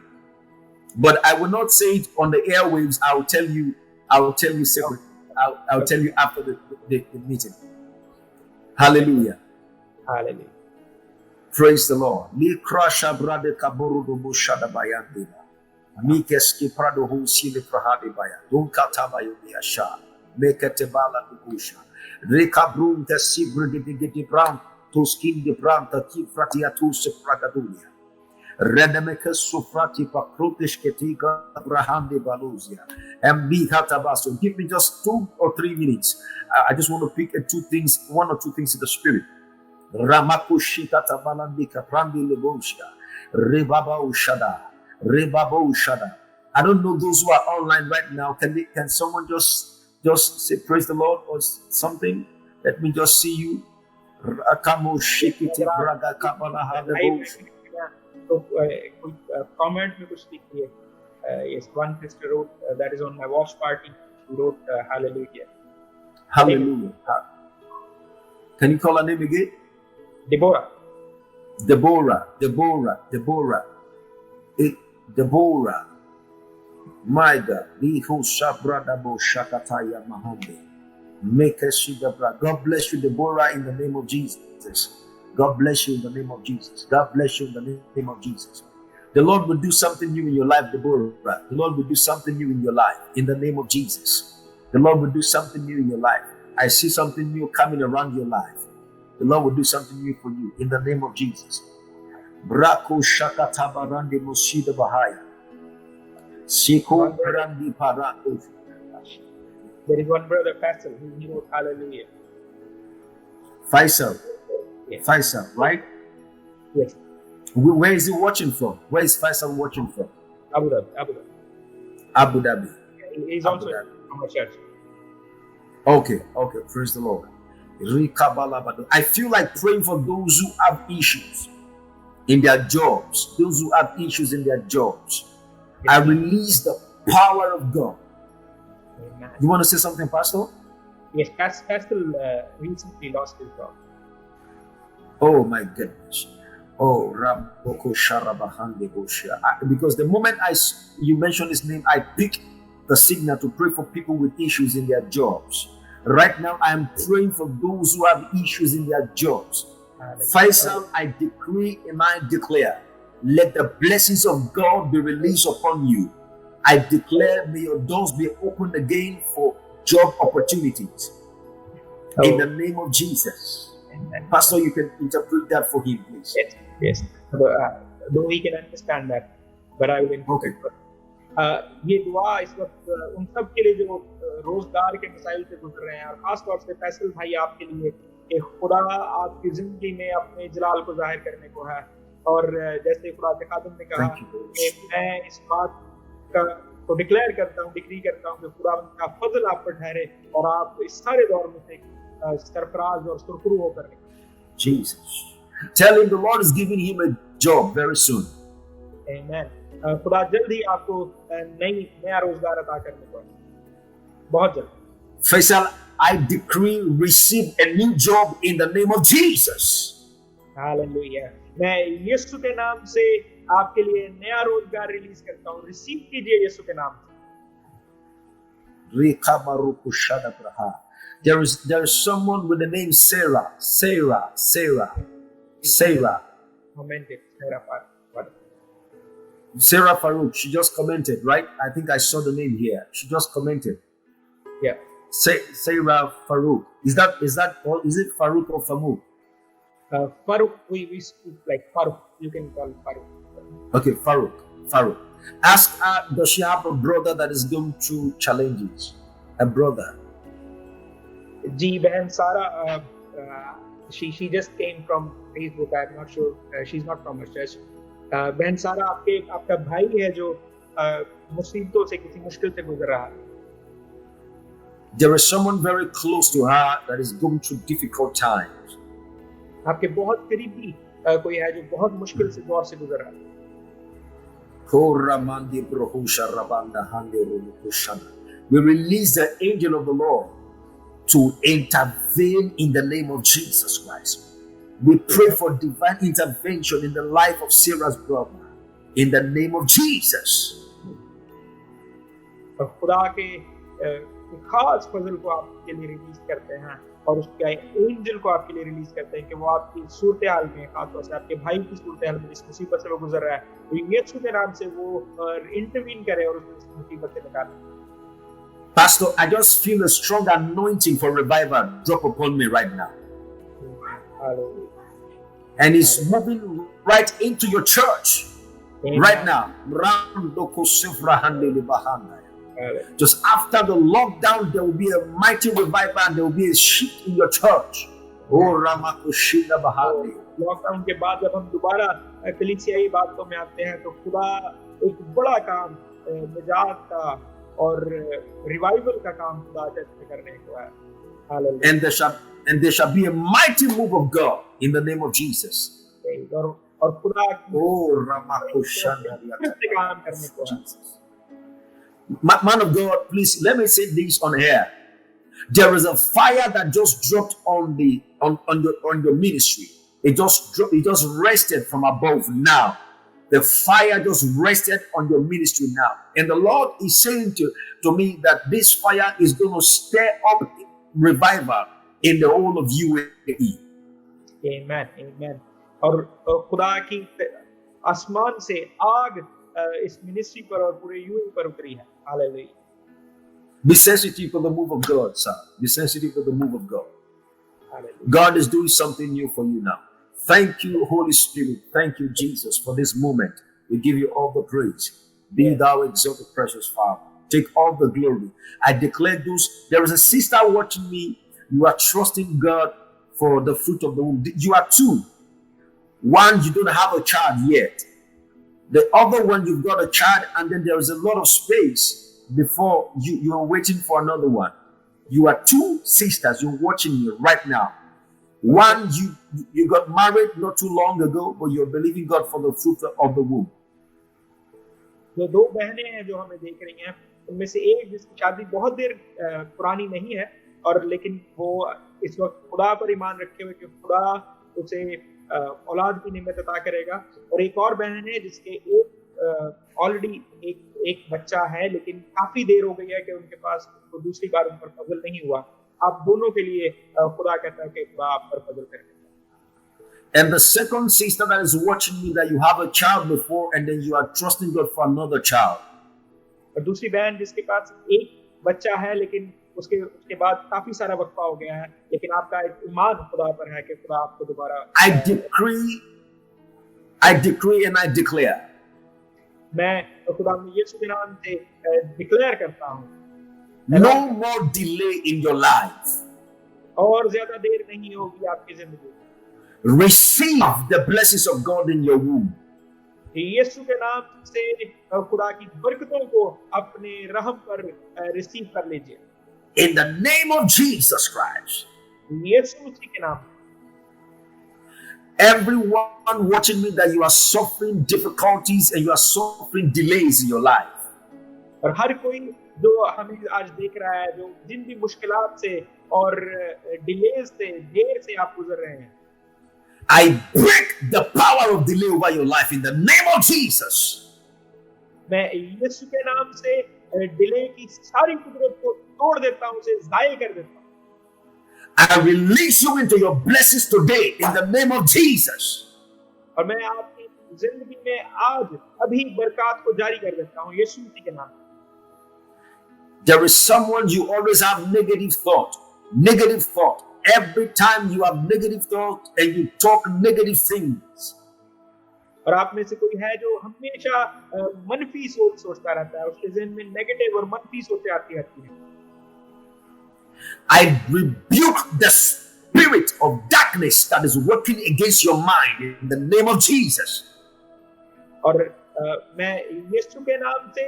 but I will not say it on the airwaves. I will tell you separately. I'll tell you after the meeting. Hallelujah. Hallelujah. Praise the Lord. Li krasha brade kaburu do bushada bayandina. Mikeski prado hu sile prahade baya. Don kataba yasha. Mekete bala dugusha. Reka brun te sibre de geti bram. To skin de bram ta ki fratia tu se pragadulia. Redemeke sufrati pakrotish ketiga brahande baluzia. And be hatabaso. Give me just 2 or 3 minutes. I just want to pick one or two things in the spirit. Ramakushika tabalandika prandi leboshka. Rebaba ushada. I don't know those who are online right now. Can someone just say praise the Lord or something? Let me just see you. Rakamo shikiti braga kabala halebosh. तो comment में कुछ लिखिए. Yes, one sister wrote that is on my watch party. She wrote hallelujah. Hallelujah. Can you call her name again? Deborah. My God. God bless you, Deborah, in the name of Jesus. God bless you in the name of Jesus. God bless you in the name of Jesus. The Lord will do something new in your life, Deborah. The Lord will do something new in your life in the name of Jesus. The Lord will do something new in your life. I see something new coming around your life. The Lord will do something new for you in the name of Jesus. Brako shakata barande moshida bahaya. Siko brandi parako. There is one brother, Faisal, who wrote hallelujah. Faisal. Yes. Faisal, right? Yes. Where is he watching from? Where is Faisal watching from? Abu Dhabi. Abu Dhabi. He's Abu also Dhabi. from a church. Okay. Praise the Lord. I feel like praying for those who have issues in their jobs. Those who have issues in their jobs. Yes. I release the power of God. Amen. You want to say something, Pastor? Yes, Pastor recently lost his job. Oh my goodness. Oh, because the moment you mention his name, I pick the signal to pray for people with issues in their jobs. Right now, I am praying for those who have issues in their jobs. Faisal, I decree and I declare, let the blessings of God be released upon you. I declare, may your doors be opened again for job opportunities. In the name of Jesus. Pastor, you can interpret that for him, please. Yes. Though he can understand that, but I will interpret. ये दुआ इस वक्त उन सब के लिए जो रोजगार के मसाइल से गुजर रहे हैं और खास तौर से फैसल भाई आपके लिए कि खुदा आपकी जिंदगी में अपने जलाल को जाहिर करने को है और जैसे खुदा के खादिम ने कहा कि मैं इस बात को डिक्लेयर करता हूँ, डिक्री करता हूँ कि खुदा का फजल आप पर ठहरे और आप इस सारे दौर में से सरफराज और सुरखरू होकर निकलें. Jesus. Tell him the Lord is giving him a job very soon. Amen. खुदा जल्द ही आपको नया रोजगार अता करने को बहुत जल्द. Faisal, I decree receive a new job in the name of Jesus. Hallelujah. मैं यीशु के नाम से आपके लिए नया रोजगार रिलीज करता हूँ. रिसीव कीजिए यीशु के नाम से. There is someone with the name Sarah. Sarah Farouk. She just commented, right? I think I saw the name here. She just commented. Yeah. Sarah Farouk. Is it Farouk or Famouk? Farouk. We speak like Farouk. You can call Farouk. Okay, Farouk. Ask her, does she have a brother that is going through challenges? a brother. जी बहन सारा she just came from Facebook. I'm not sure she's not from our church. बहन सारा आपका भाई है जो मुसीबतों से किसी मुश्किल से गुजर रहा है. There is someone very close to her that is going through difficult times. आपके बहुत करीबी कोई है जो बहुत मुश्किल से दौर से गुजर रहा है. We release the angel of the Lord to intervene in the name of Jesus Christ. We pray for divine intervention in the life of Sarah's brother in the name of Jesus. खुदा के खास फजल को आपके लिए release करते हैं और उसके एंजल को आपके लिए रिलीज करते हैं कि वो आपकी सूरत हाल में, खासतौर से आपके भाई की सूरत हाल में जिस मुसीबत से वो गुजर रहा है, तो यीशु के नाम से वो इंटरवीन करे और उसको इस मुसीबत से निकाले. Pastor, I just feel a strong anointing for revival drop upon me right now. And it's moving right into your church. Amen. Right now. Just after the lockdown, there will be a mighty revival and there will be a shift in your church. Lockdown के बाद जब हम दोबारा कलीसियाई बातों में आते हैं तो खुदा एक बड़ा काम निजात का और रिवाइवल का काम खुदा चर्च में करने को है. And there shall be a mighty move of God in the name of Jesus. और खुदा काम करने को है. Man of God, please let me say this on air. There is a fire that just dropped on your ministry. It just rested from above now. The fire just rested on your ministry now. And the Lord is saying to me that this fire is going to stir up revival in the whole of UAE. Amen. Amen. और खुदा की आसमान से आग इस ministry पर और पूरे यूएई पर उतरी है. Hallelujah. Be sensitive for the move of God, sir. Be sensitive for the move of God. Hallelujah. God is doing something new for you now. Thank you, Holy Spirit. Thank you, Jesus, for this moment. We give you all the praise. Be thou exalted, precious Father. Take all the glory. I declare those. There is a sister watching me. You are trusting God for the fruit of the womb. You are two. One, you don't have a child yet. The other one, you've got a child, and then there is a lot of space before you are waiting for another one. You are two sisters. You're watching me right now. One, you got married not too long ago, but you're believing God for the fruit of the womb. जो दो बहनें हैं जो हमें देख रही हैं, उनमें से एक जिसकी शादी बहुत देर पुरानी नहीं है, और लेकिन वो इस वक्त खुदा पर ईमान रखे हुए कि खुदा उसे औलाद की नियमत अता करेगा. और एक और बहन है जिसके ऑलरेडी एक बच्चा है, लेकिन काफी देर हो गई है कि उनके पास तो दूसरी बार उन पर फजल नहीं हुआ. आप दोनों के लिए खुदा कहता है कि खुदा आप पर फजल करेगा. And the second sister that is watching me, that you have a child before and then you are trusting God for another child. और दूसरी बहन जिसके पास एक बच्चा है लेकिन उसके बाद काफी सारा वक्फा हो गया है, लेकिन आपका एक ईमान खुदा पर है कि खुदा आपको दोबारा. I decree and I declare. मैं खुदा यीशु के नाम से डिक्लेयर करता हूँ. No more delay in your life. और ज्यादा देर नहीं होगी आपकी जिंदगी. Receive the blessings of God in your womb. यीशु के नाम से खुदा की बरकतों को अपने रहम पर रिसीव कर लीजिए. In the name of Jesus Christ. यीशु मसीह के नाम. Everyone watching me, that you are suffering difficulties and you are suffering delays in your life. और हर कोई जो हमें आज देख रहा है, जो जिन भी मुश्किलात से और डिलेज से, देर से आप गुजर रहे हैं, I break the power of delay over your life in the name of Jesus. मैं यीशु के नाम से डिले की सारी कुदरत को तोड़ देता हूं, उसे ज़ायल कर देता हूं. I release you into your blessings today in the name of Jesus. और मैं आपकी जिंदगी में आज अभी बरकत को जारी कर देता हूं यीशु मसीह के नाम. There is someone you always have negative thought. Every time you have negative thought and you talk negative things. और आप में से कोई है जो हमेशा मनफी सोचता रहता है, उसके ज़हन में नेगेटिव और मनफी सोचें आती रहती हैं. I rebuke the spirit of darkness that is working against your mind in the name of Jesus. और मैं यीशु के नाम से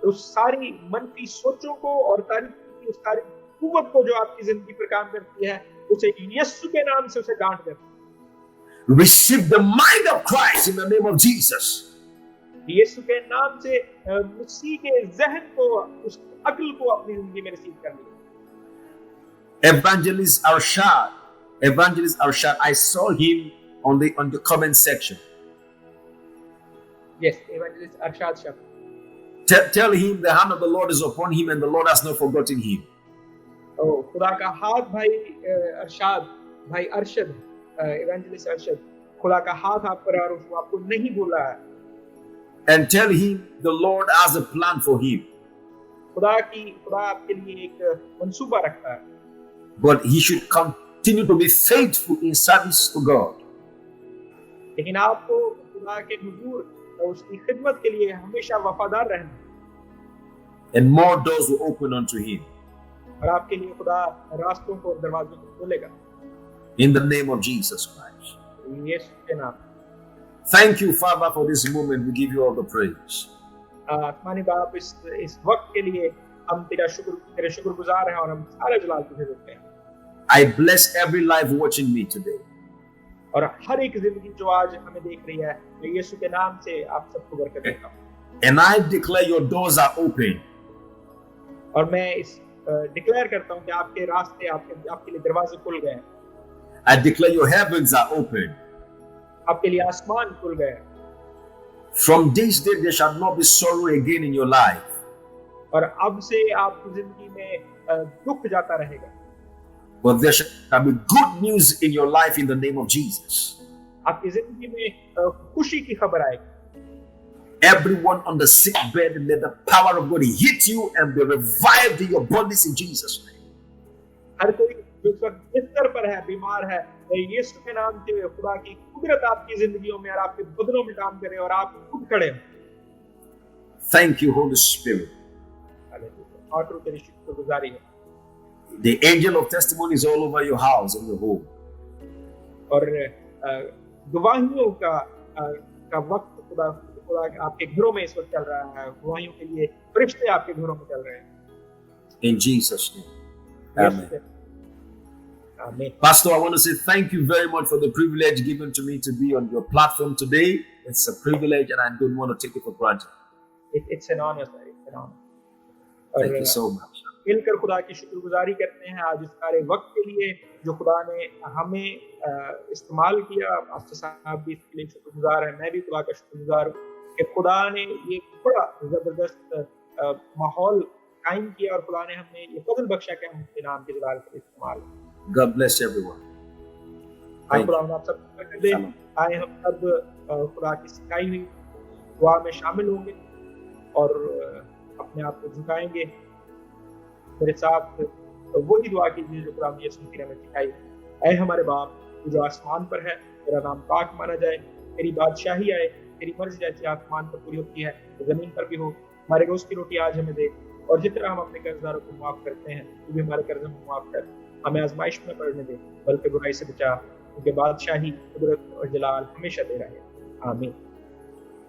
उस सारी मनफी सोचों को और उस सारी कुव्वत को जो आपकी जिंदगी पर काम करती है, उसे यीशु के नाम से उसे डांट देता हूं। Receive the mind of Christ in the name of Jesus. यीशु के नाम से मसीह के ज़हन को, उस अक्ल को अपनी जिंदगी में रिसीव कर लिया। Evangelist Arshad, I saw him on the comment section. Yes, Evangelist Arshad Shah. Tell him the hand of the Lord is upon him and the Lord has not forgotten him. Oh, खुदा का हाथ भाई Arshad, Evangelist Arshad, खुदा का हाथ आप पर और उसको आपको नहीं भूला है। And tell him the Lord has a plan for him. खुदा आपके लिए एक मंसूबा रखता है। But he should continue to be faithful in service to God. लेकिन आपको खुदा के हुजूर और उसकी खिदमत के लिए हमेशा वफादार रहना। And more doors will open unto him. और आपके लिए खुदा रास्तों को और दरवाजों को खोलेगा। In the name of Jesus Christ. यीशु के नाम। Thank you, Father, for this moment. We give you all the praise. आसमानी बाप, इस वक्त के लिए हम तेरे शुक्रगुजार हैं और हम सारे जलाल तुझे देते हैं। I bless every life watching me today. और हर एक जिंदगी जो आज हमें देख रही है, मैं यीशु के नाम से आप सबको बरकत देता हूँ। And I declare your doors are open. और मैं इस डिक्लेयर करता हूँ कि आपके रास्ते, आपके लिए दरवाजे खुल गए हैं। I declare your heavens are open. आपके लिए आसमान खुल गए हैं। From this day there shall not be sorrow again in your life. और अब से आपकी जिंदगी में दुख जाता रहेगा। But there shall be good news in your life in the name of Jesus. आपकी जिंदगी में खुशी की खबर आएगी। Everyone on the sick bed, let the power of God hit you and be revived in your bodies in Jesus' name. हर कोई जो इस वक्त बिस्तर पर है, बीमार है, यीशु के नाम से खुदा की कुदरत आपकी जिंदगियों में और आपके बदनों में काम करे और आप खुद खड़े हो। Thank you, Holy Spirit. और तेरी शुक्रगुजारी है। The angel of testimony is all over your house and your home. और गवाहियों का वक्त खुदा आपके घरों में इस वक्त चल रहा है। गवाहियों के लिए फरिश्ते आपके घरों में चल रहे हैं। In Jesus' name. Amen. Amen. Pastor, I want to say thank you very much for the privilege given to me to be on your platform today. It's a privilege and I don't want to take it for granted. It's an honor, sir. It's an honor. Thank you so much. मिलकर खुदा की शुक्रगुजारी करते हैं आज इस सारे वक्त के लिए जो खुदा ने हमें इस्तेमाल किया। पास्टर साहब भी इसके लिए शुक्रगुजार है, मैं भी खुदा का शुक्रगुजार हूँ कि खुदा ने ये बड़ा जबरदस्त माहौल कायम किया और खुदा ने हमें ये फजल बख्शा कि हम उसके नाम के जलाल के इस्तेमाल। God bless everyone. खुदा आप सब बरकत दे। आए हम सब खुदा की सिखाई हुई दुआ में शामिल होंगे और अपने आप को झुकाएंगे। मेरे साथ वही दुआ कीजिए जो खुदा यीशु मसीह ने हमें सिखाई। ऐ हमारे बाप तू जो आसमान पर है, तेरा नाम पाक माना जाए, तेरी बादशाही आए, तेरी मर्जी जैसे आसमान पर पूरी होती है जमीन पर भी हो। हमारे रोज की रोटी आज हमें दे और जिस तरह हम अपने कर्जदारों को माफ करते हैं तू भी हमारे कर्ज को माफ कर। हमें आजमाइश में पड़ने दे बल्कि बुराई से बचा, क्योंकि बादशाही, कुदरत और जलाल हमेशा तेरा है। आमीन।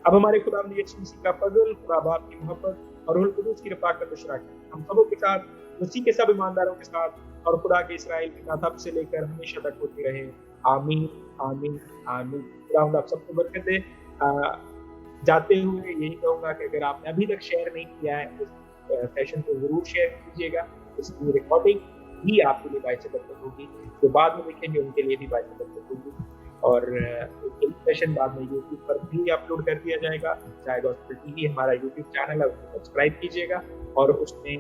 अब हमारे खुदा यीशु मसीह का फजल, खुदा बाप की मोहब्बत और रूह कुदूस की रफ़ाक़त इशराक़त हम सबों के साथ, मसीह के सब ईमानदारों के साथ और खुदा के इस्राएल के नातब से लेकर हमेशा तक होती रहे। आमीन आमीन आमीन। खुदा आप सबको बरकत दे। जाते हुए यही कहूँगा कि अगर आपने अभी तक शेयर नहीं किया है इस सेशन को ज़रूर शेयर कीजिएगा। इसकी रिकॉर्डिंग भी आपके लिए बाइस बरकत होगी, जो बाद में देखेंगे उनके लिए भी बाइस बरकत होगी। और सेशन बाद में यूट्यूब पर भी अपलोड कर दिया जाएगा। चाहे गॉस्पेल टीवी हमारा यूट्यूब चैनल है, उसको सब्सक्राइब कीजिएगा और उसमें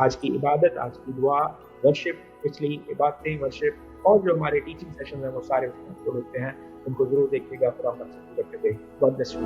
आज की इबादत, आज की दुआ, वर्शिप, पिछली इबादतें, वर्शिप और जो हमारे टीचिंग सेशन हैं वो सारे उसमें अपलोड होते हैं। उनको जरूर देखिएगा। खुदा आप सबको बरकत दे। God bless you.